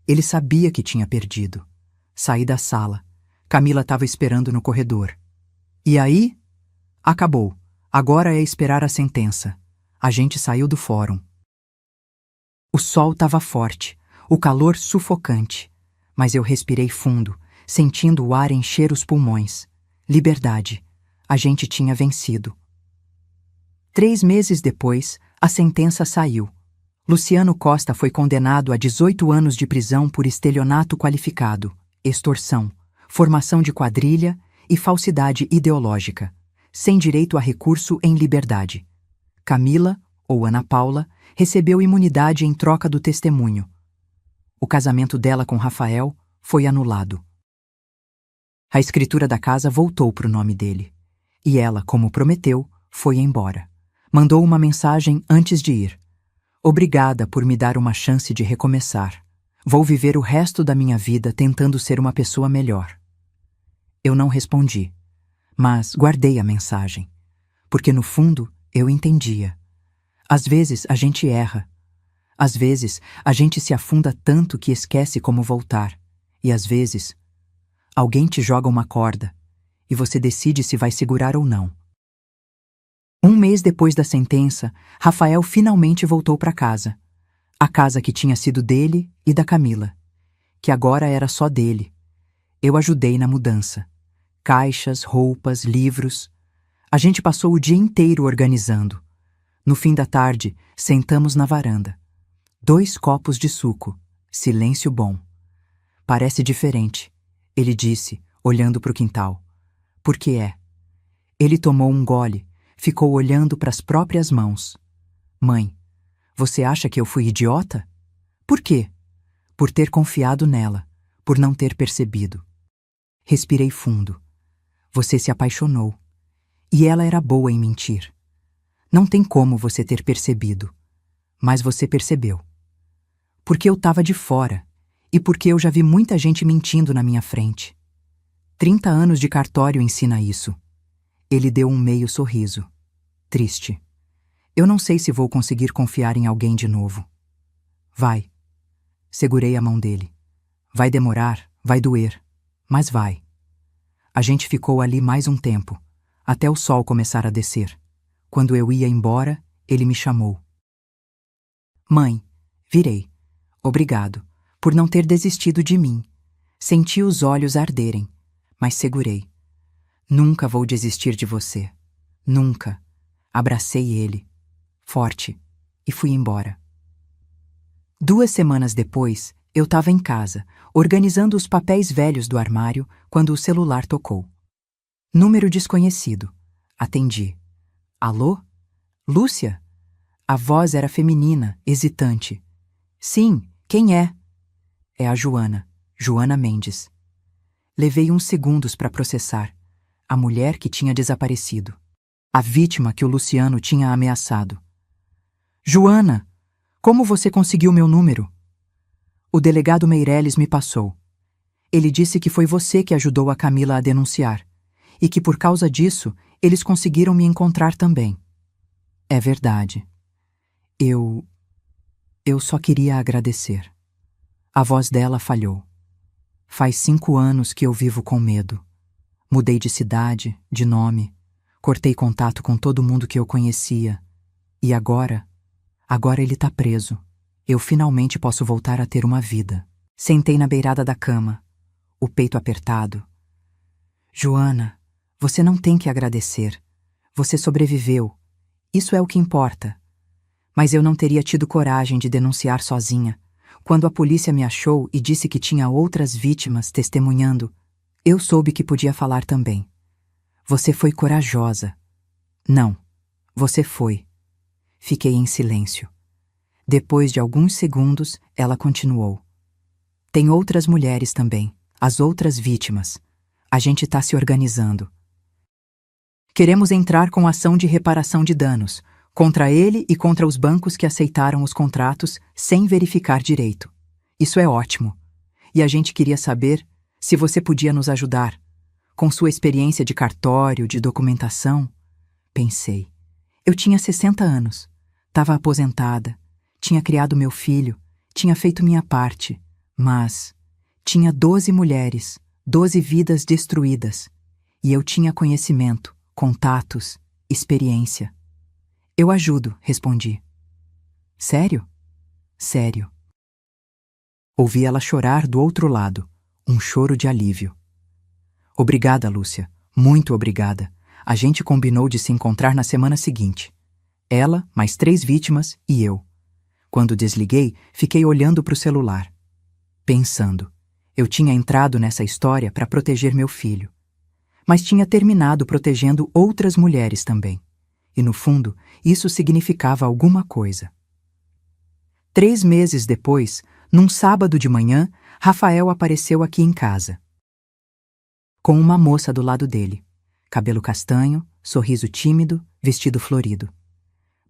Ele sabia que tinha perdido. Saí da sala. Camila estava esperando no corredor. E aí? Acabou. Agora é esperar a sentença. A gente saiu do fórum. O sol estava forte, o calor sufocante. Mas eu respirei fundo, sentindo o ar encher os pulmões. Liberdade. A gente tinha vencido. 3 meses depois, a sentença saiu. Luciano Costa foi condenado a 18 anos de prisão por estelionato qualificado, extorsão, formação de quadrilha e falsidade ideológica, sem direito a recurso em liberdade. Camila, ou Ana Paula, recebeu imunidade em troca do testemunho. O casamento dela com Rafael foi anulado. A escritura da casa voltou para o nome dele. E ela, como prometeu, foi embora. Mandou uma mensagem antes de ir. Obrigada por me dar uma chance de recomeçar. Vou viver o resto da minha vida tentando ser uma pessoa melhor. Eu não respondi, mas guardei a mensagem, porque no fundo eu entendia. Às vezes a gente erra. Às vezes a gente se afunda tanto que esquece como voltar. E às vezes alguém te joga uma corda e você decide se vai segurar ou não. 1 mês depois da sentença, Rafael finalmente voltou para casa. A casa que tinha sido dele e da Camila, que agora era só dele. Eu ajudei na mudança. Caixas, roupas, livros. A gente passou o dia inteiro organizando. No fim da tarde, sentamos na varanda. 2 copos de suco. Silêncio bom. Parece diferente, ele disse, olhando para o quintal. Por que é? Ele tomou um gole, ficou olhando para as próprias mãos. Mãe, você acha que eu fui idiota? Por quê? Por ter confiado nela, por não ter percebido. Respirei fundo. Você se apaixonou. E ela era boa em mentir. Não tem como você ter percebido. Mas você percebeu. Porque eu estava de fora. E porque eu já vi muita gente mentindo na minha frente. 30 anos de cartório ensina isso. Ele deu um meio sorriso. Triste. Eu não sei se vou conseguir confiar em alguém de novo. Vai. Segurei a mão dele. Vai demorar, vai doer. Mas vai. A gente ficou ali mais um tempo, até o sol começar a descer. Quando eu ia embora, ele me chamou. Mãe, virei. Obrigado, por não ter desistido de mim. Senti os olhos arderem, mas segurei. Nunca vou desistir de você. Nunca. Abracei ele, forte, e fui embora. 2 semanas depois, eu estava em casa, organizando os papéis velhos do armário, quando o celular tocou. Número desconhecido. Atendi. Alô? Lúcia? A voz era feminina, hesitante. Sim, quem é? É a Joana, Joana Mendes. Levei uns segundos para processar. A mulher que tinha desaparecido. A vítima que o Luciano tinha ameaçado. Joana, como você conseguiu meu número? O delegado Meireles me passou. Ele disse que foi você que ajudou a Camila a denunciar e que por causa disso eles conseguiram me encontrar também. É verdade. Eu só queria agradecer. A voz dela falhou. Faz 5 anos que eu vivo com medo. Mudei de cidade, de nome, cortei contato com todo mundo que eu conhecia. E agora ele tá preso. Eu finalmente posso voltar a ter uma vida. Sentei na beirada da cama, o peito apertado. Joana, você não tem que agradecer. Você sobreviveu. Isso é o que importa. Mas eu não teria tido coragem de denunciar sozinha. Quando a polícia me achou e disse que tinha outras vítimas testemunhando, eu soube que podia falar também. Você foi corajosa. Não, você foi. Fiquei em silêncio. Depois de alguns segundos, ela continuou. Tem outras mulheres também, as outras vítimas. A gente está se organizando. Queremos entrar com ação de reparação de danos, contra ele e contra os bancos que aceitaram os contratos sem verificar direito. Isso é ótimo. E a gente queria saber se você podia nos ajudar. com sua experiência de cartório, de documentação. Pensei. Eu tinha 60 anos, estava aposentada, tinha criado meu filho, tinha feito minha parte, mas tinha 12 mulheres, 12 vidas destruídas, e eu tinha conhecimento, contatos, experiência. Eu ajudo, respondi. Sério? Sério. Ouvi ela chorar do outro lado, um choro de alívio. Obrigada, Lúcia, muito obrigada. A gente combinou de se encontrar na semana seguinte. Ela, mais 3 vítimas e eu. Quando desliguei, fiquei olhando para o celular. Pensando, eu tinha entrado nessa história para proteger meu filho. Mas tinha terminado protegendo outras mulheres também. E no fundo, isso significava alguma coisa. 3 meses depois, num sábado de manhã, Rafael apareceu aqui em casa. Com uma moça do lado dele. Cabelo castanho, sorriso tímido, vestido florido.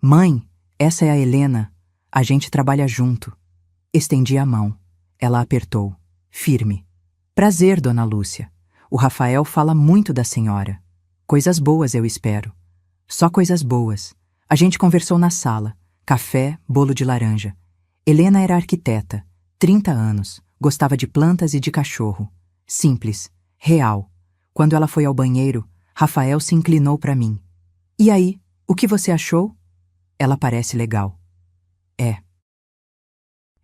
Mãe, essa é a Helena. A gente trabalha junto. Estendi a mão. Ela apertou. Firme. Prazer, dona Lúcia. O Rafael fala muito da senhora. Coisas boas, eu espero. Só coisas boas. A gente conversou na sala. Café, bolo de laranja. Helena era arquiteta. 30 anos. Gostava de plantas e de cachorro. Simples. Real. Quando ela foi ao banheiro, Rafael se inclinou para mim. E aí, o que você achou? Ela parece legal. É.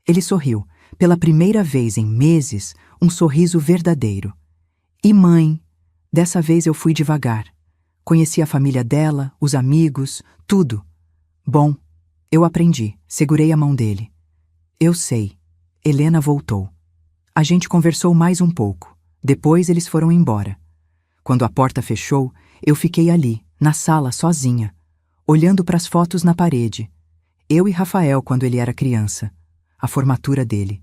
Ele sorriu. Pela primeira vez em meses, um sorriso verdadeiro. E mãe? Dessa vez eu fui devagar. Conheci a família dela, os amigos, tudo. Bom, eu aprendi. Segurei a mão dele. Eu sei. Helena voltou. A gente conversou mais um pouco. Depois eles foram embora. Quando a porta fechou, eu fiquei ali, na sala, sozinha, olhando para as fotos na parede. Eu e Rafael quando ele era criança. A formatura dele.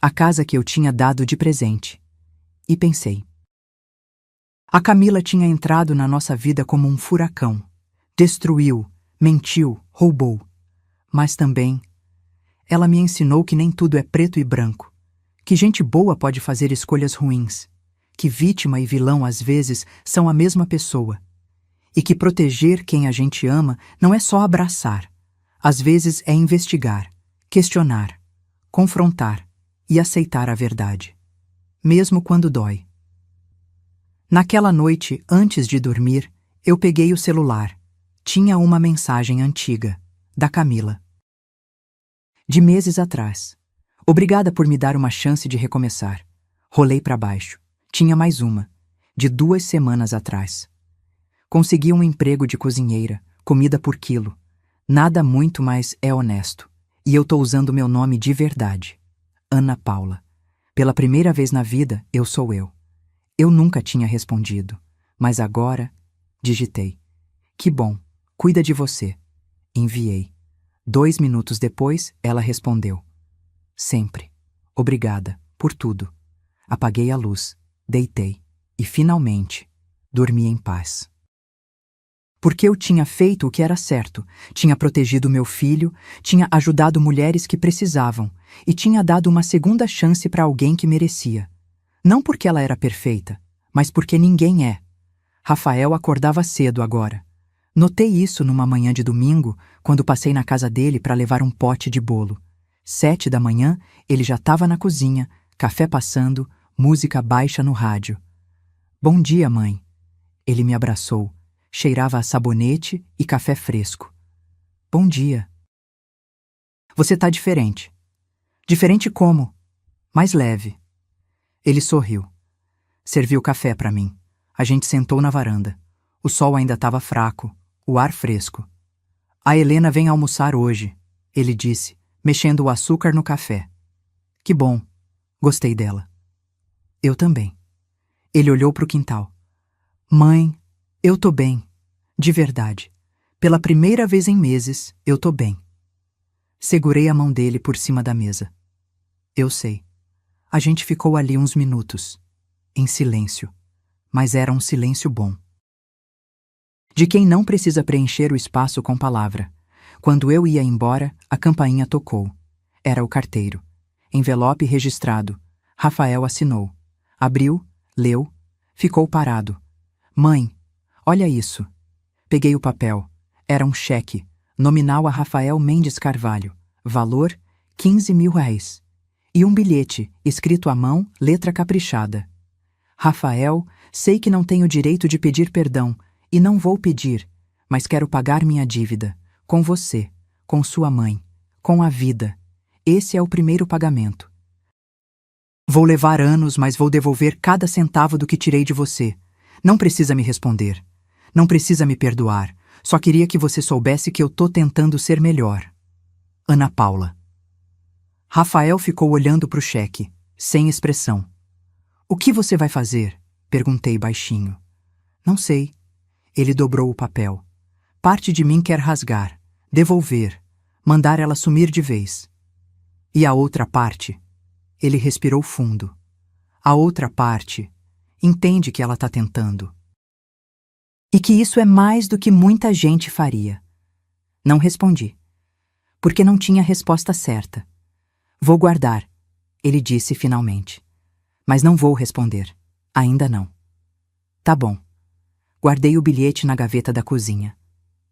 A casa que eu tinha dado de presente. E pensei. A Camila tinha entrado na nossa vida como um furacão. Destruiu, mentiu, roubou. Mas também, ela me ensinou que nem tudo é preto e branco. Que gente boa pode fazer escolhas ruins. Que vítima e vilão às vezes são a mesma pessoa. E que proteger quem a gente ama não é só abraçar. Às vezes é investigar, questionar, confrontar e aceitar a verdade. Mesmo quando dói. Naquela noite, antes de dormir, eu peguei o celular. Tinha uma mensagem antiga, da Camila. De meses atrás. Obrigada por me dar uma chance de recomeçar. Rolei para baixo. Tinha mais uma, de 2 semanas atrás. Consegui um emprego de cozinheira, comida por quilo. Nada muito, mas é honesto. E eu tô usando meu nome de verdade. Ana Paula. Pela primeira vez na vida, eu sou eu. Eu nunca tinha respondido, mas agora digitei. Que bom, cuida de você. Enviei. 2 minutos depois, ela respondeu. Sempre. Obrigada, por tudo. Apaguei a luz, deitei e, finalmente, dormi em paz. Porque eu tinha feito o que era certo, tinha protegido meu filho, tinha ajudado mulheres que precisavam e tinha dado uma segunda chance para alguém que merecia. Não porque ela era perfeita, mas porque ninguém é. Rafael acordava cedo agora. Notei isso numa manhã de domingo, quando passei na casa dele para levar um pote de bolo. 7 da manhã, ele já estava na cozinha, café passando, música baixa no rádio. Bom dia, mãe. Ele me abraçou. Cheirava a sabonete e café fresco. Bom dia. Você tá diferente. Diferente como? Mais leve. Ele sorriu. Serviu café para mim. A gente sentou na varanda. O sol ainda estava fraco, o ar fresco. A Helena vem almoçar hoje, ele disse, mexendo o açúcar no café. Que bom. Gostei dela. Eu também. Ele olhou para o quintal. Mãe, eu tô bem. De verdade. Pela primeira vez em meses, eu tô bem. Segurei a mão dele por cima da mesa. Eu sei. A gente ficou ali uns minutos, em silêncio, mas era um silêncio bom. De quem não precisa preencher o espaço com palavra. Quando eu ia embora, a campainha tocou. Era o carteiro. Envelope registrado. Rafael assinou. Abriu, leu, ficou parado, Mãe, olha isso. Peguei o papel. Era um cheque, nominal a Rafael Mendes Carvalho, valor R$ 15.000. E um bilhete, escrito à mão, letra caprichada. Rafael, sei que não tenho direito de pedir perdão, e não vou pedir, mas quero pagar minha dívida, com você, com sua mãe, com a vida. Esse é o primeiro pagamento. Vou levar anos, mas vou devolver cada centavo do que tirei de você. Não precisa me responder. Não precisa me perdoar. Só queria que você soubesse que eu tô tentando ser melhor. Ana Paula. Rafael ficou olhando para o cheque, sem expressão. O que você vai fazer? Perguntei baixinho. Não sei. Ele dobrou o papel. Parte de mim quer rasgar, devolver, mandar ela sumir de vez. E a outra parte? Ele respirou fundo. A outra parte entende que ela está tentando. E que isso é mais do que muita gente faria. Não respondi, porque não tinha resposta certa. Vou guardar, ele disse finalmente. Mas não vou responder. Ainda não. Tá bom. Guardei o bilhete na gaveta da cozinha.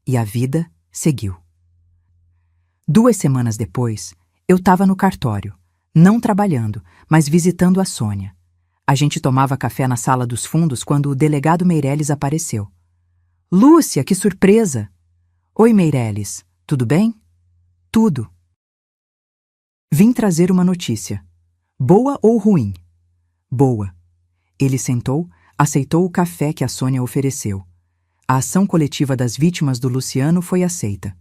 E a vida seguiu. 2 semanas depois, eu estava no cartório, não trabalhando, mas visitando a Sônia. A gente tomava café na sala dos fundos quando o delegado Meirelles apareceu. Lúcia, que surpresa! Oi, Meirelles, tudo bem? Tudo. Vim trazer uma notícia. Boa ou ruim? Boa. Ele sentou, aceitou o café que a Sônia ofereceu. A ação coletiva das vítimas do Luciano foi aceita.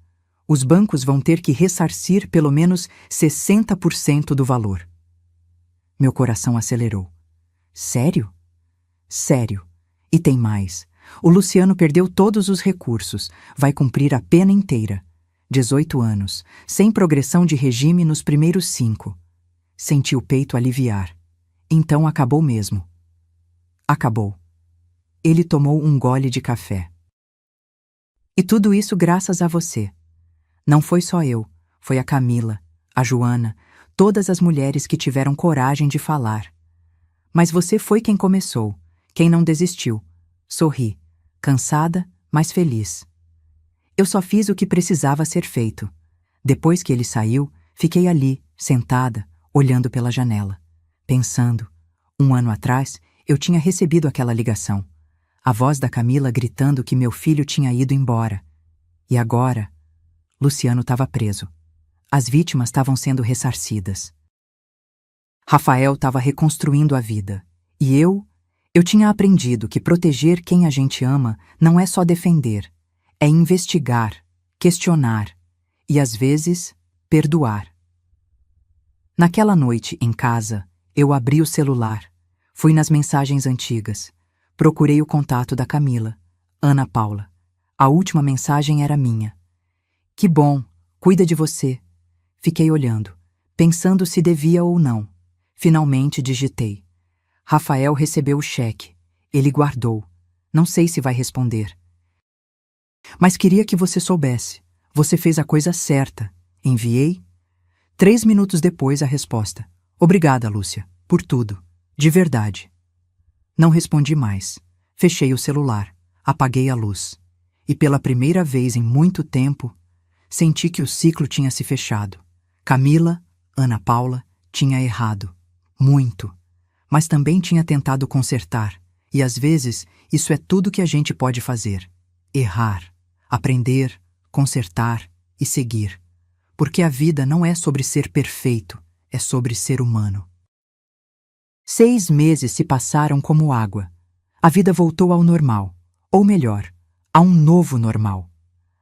Os bancos vão ter que ressarcir pelo menos 60% do valor. Meu coração acelerou. Sério? Sério. E tem mais. O Luciano perdeu todos os recursos, vai cumprir a pena inteira. 18 anos, sem progressão de regime nos primeiros 5. Senti o peito aliviar. Então acabou mesmo. Acabou. Ele tomou um gole de café. E tudo isso graças a você. Não foi só eu, foi a Camila, a Joana, todas as mulheres que tiveram coragem de falar. Mas você foi quem começou, quem não desistiu. Sorri, cansada, mas feliz. Eu só fiz o que precisava ser feito. Depois que ele saiu, fiquei ali, sentada, olhando pela janela, pensando. 1 ano atrás, eu tinha recebido aquela ligação. A voz da Camila gritando que meu filho tinha ido embora. E agora, Luciano estava preso. As vítimas estavam sendo ressarcidas. Rafael estava reconstruindo a vida. E eu tinha aprendido que proteger quem a gente ama não é só defender, é investigar, questionar e, às vezes, perdoar. Naquela noite, em casa, eu abri o celular, fui nas mensagens antigas, procurei o contato da Camila, Ana Paula. A última mensagem era minha. Que bom, cuida de você. Fiquei olhando, pensando se devia ou não. Finalmente digitei. Rafael recebeu o cheque. Ele guardou. Não sei se vai responder. Mas queria que você soubesse. Você fez a coisa certa. Enviei. 3 minutos depois a resposta. Obrigada, Lúcia, por tudo. De verdade. Não respondi mais. Fechei o celular. Apaguei a luz. E pela primeira vez em muito tempo, senti que o ciclo tinha se fechado. Camila, Ana Paula, tinha errado. Muito. Mas também tinha tentado consertar. E às vezes, isso é tudo que a gente pode fazer. Errar, aprender, consertar e seguir. Porque a vida não é sobre ser perfeito, é sobre ser humano. 6 meses se passaram como água. A vida voltou ao normal. Ou melhor, a um novo normal.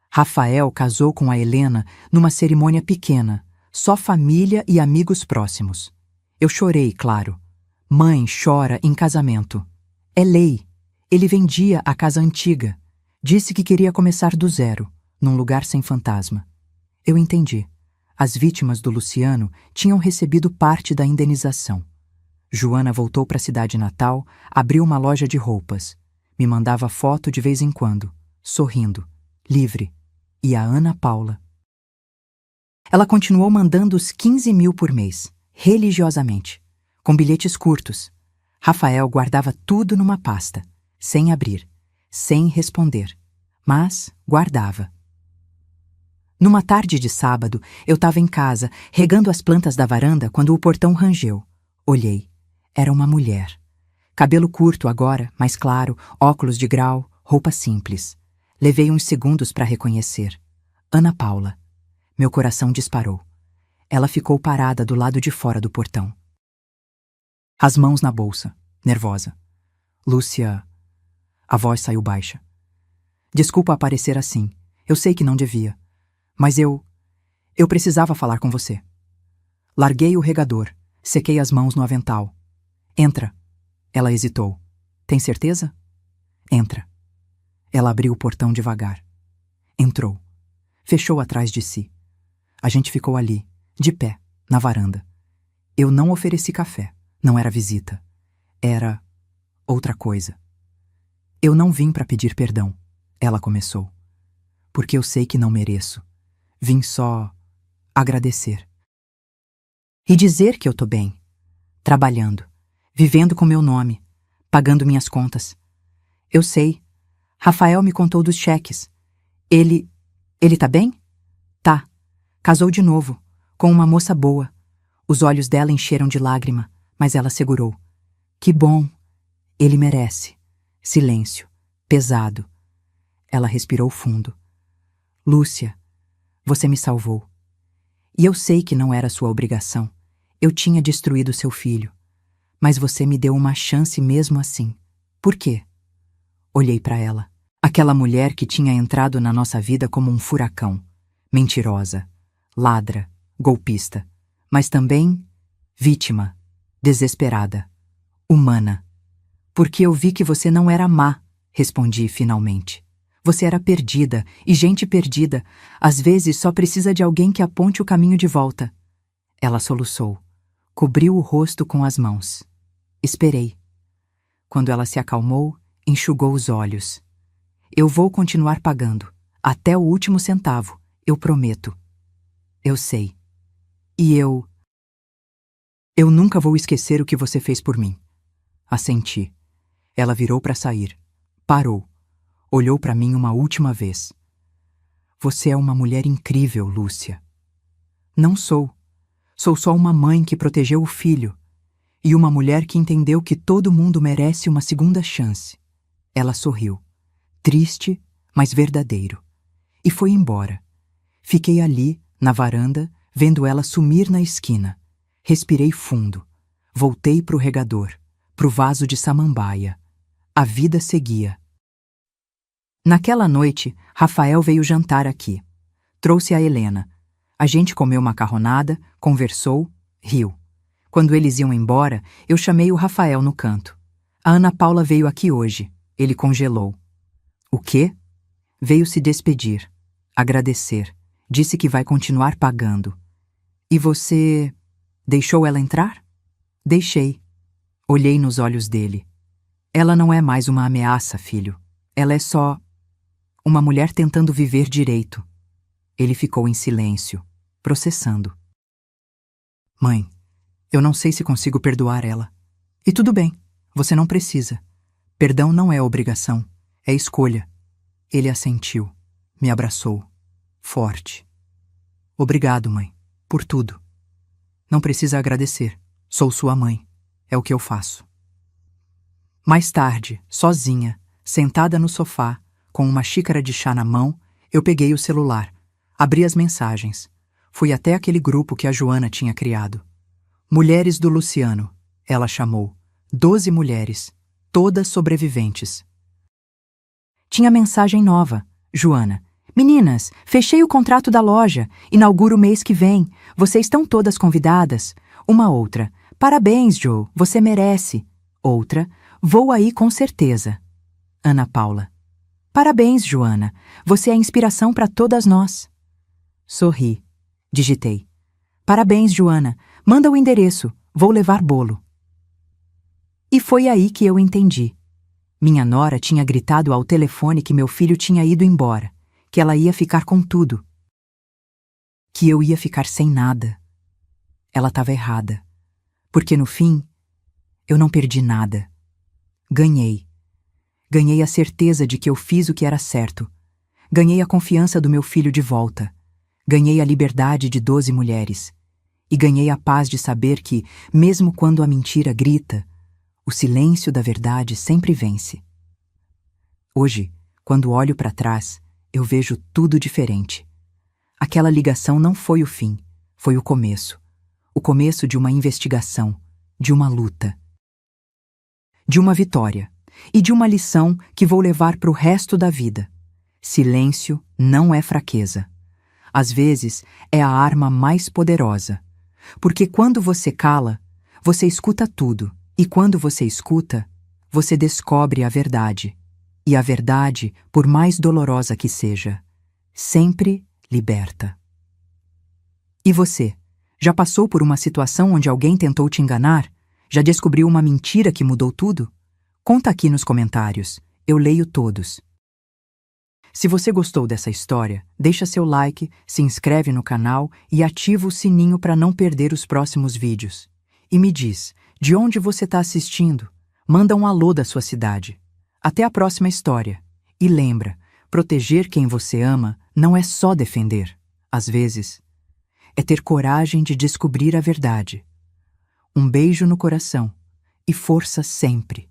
Rafael casou com a Helena numa cerimônia pequena, só família e amigos próximos. Eu chorei, claro. Mãe chora em casamento. É lei. Ele vendia a casa antiga. Disse que queria começar do zero, num lugar sem fantasma. Eu entendi. As vítimas do Luciano tinham recebido parte da indenização. Joana voltou para a cidade natal, abriu uma loja de roupas. Me mandava foto de vez em quando, sorrindo, livre. E a Ana Paula? Ela continuou mandando os 15.000 por mês, religiosamente, com bilhetes curtos. Rafael guardava tudo numa pasta, sem abrir. sem responder, mas guardava. Numa tarde de sábado, eu estava em casa, regando as plantas da varanda quando o portão rangeu. Olhei. Era uma mulher. Cabelo curto agora, mais claro, óculos de grau, roupa simples. Levei uns segundos para reconhecer. Ana Paula. Meu coração disparou. Ela ficou parada do lado de fora do portão. As mãos na bolsa, nervosa. Lúcia... A voz saiu baixa. Desculpa aparecer assim. Eu sei que não devia. Mas eu precisava falar com você. Larguei o regador, sequei as mãos no avental. Entra. Ela hesitou. Tem certeza? Entra. Ela abriu o portão devagar. Entrou. Fechou atrás de si. A gente ficou ali, de pé, na varanda. Eu não ofereci café. Não era visita. Era outra coisa. Eu não vim para pedir perdão. Ela começou. Porque eu sei que não mereço. Vim só agradecer. E dizer que eu tô bem. Trabalhando. Vivendo com meu nome. Pagando minhas contas. Eu sei. Rafael me contou dos cheques. Ele tá bem? Tá. Casou de novo. Com uma moça boa. Os olhos dela encheram de lágrima, mas ela segurou. Que bom. Ele merece. Silêncio. Pesado. Ela respirou fundo. Lúcia, você me salvou. E eu sei que não era sua obrigação. Eu tinha destruído seu filho. Mas você me deu uma chance mesmo assim. Por quê? Olhei para ela. Aquela mulher que tinha entrado na nossa vida como um furacão. Mentirosa, ladra, golpista. Mas também vítima, desesperada, humana. Porque eu vi que você não era má, respondi finalmente. Você era perdida, e gente perdida, às vezes só precisa de alguém que aponte o caminho de volta. Ela soluçou, cobriu o rosto com as mãos. Esperei. Quando ela se acalmou, enxugou os olhos. Eu vou continuar pagando, até o último centavo, eu prometo. Eu sei. E eu nunca vou esquecer o que você fez por mim. Assenti. Ela virou para sair. Parou. Olhou para mim uma última vez. Você é uma mulher incrível, Lúcia. Não sou. Sou só uma mãe que protegeu o filho. E uma mulher que entendeu que todo mundo merece uma segunda chance. Ela sorriu. Triste, mas verdadeiro. E foi embora. Fiquei ali, na varanda, vendo ela sumir na esquina. Respirei fundo. Voltei pro regador, pro vaso de samambaia. A vida seguia. Naquela noite, Rafael veio jantar aqui. Trouxe a Helena. A gente comeu macarronada, conversou, riu. Quando eles iam embora, eu chamei o Rafael no canto. A Ana Paula veio aqui hoje. Ele congelou. O quê? Veio se despedir, agradecer. Disse que vai continuar pagando. E você... deixou ela entrar? Deixei. Olhei nos olhos dele. Ela não é mais uma ameaça, filho. Ela é só uma mulher tentando viver direito. Ele ficou em silêncio, processando. Mãe, eu não sei se consigo perdoar ela. E tudo bem, você não precisa. Perdão não é obrigação, é escolha. Ele assentiu, me abraçou, forte. Obrigado, mãe, por tudo. Não precisa agradecer, sou sua mãe, é o que eu faço. Mais tarde, sozinha, sentada no sofá, com uma xícara de chá na mão, eu peguei o celular, abri as mensagens. Fui até aquele grupo que a Joana tinha criado. Mulheres do Luciano, ela chamou. 12 mulheres, todas sobreviventes. Tinha mensagem nova. Joana. Meninas, fechei o contrato da loja. Inauguro o mês que vem. Vocês estão todas convidadas. Uma outra. Parabéns, Joe, você merece. Outra. Vou aí com certeza. Ana Paula. Parabéns, Joana. Você é inspiração para todas nós. Sorri. Digitei. Parabéns, Joana. Manda o endereço. Vou levar bolo. E foi aí que eu entendi. Minha nora tinha gritado ao telefone que meu filho tinha ido embora, que ela ia ficar com tudo. Que eu ia ficar sem nada. Ela estava errada. Porque no fim, eu não perdi nada. Ganhei. Ganhei a certeza de que eu fiz o que era certo. Ganhei a confiança do meu filho de volta. Ganhei a liberdade de 12 mulheres. E ganhei a paz de saber que, mesmo quando a mentira grita, o silêncio da verdade sempre vence. Hoje, quando olho para trás, eu vejo tudo diferente. Aquela ligação não foi o fim, foi o começo. O começo de uma investigação, de uma luta, de uma vitória e de uma lição que vou levar para o resto da vida. Silêncio não é fraqueza. Às vezes, é a arma mais poderosa. Porque quando você cala, você escuta tudo. E quando você escuta, você descobre a verdade. E a verdade, por mais dolorosa que seja, sempre liberta. E você? Já passou por uma situação onde alguém tentou te enganar? Já descobriu uma mentira que mudou tudo? Conta aqui nos comentários. Eu leio todos. Se você gostou dessa história, deixa seu like, se inscreve no canal e ativa o sininho para não perder os próximos vídeos. E me diz, de onde você está assistindo? Manda um alô da sua cidade. Até a próxima história. E lembra, proteger quem você ama não é só defender. Às vezes, é ter coragem de descobrir a verdade. Um beijo no coração e força sempre.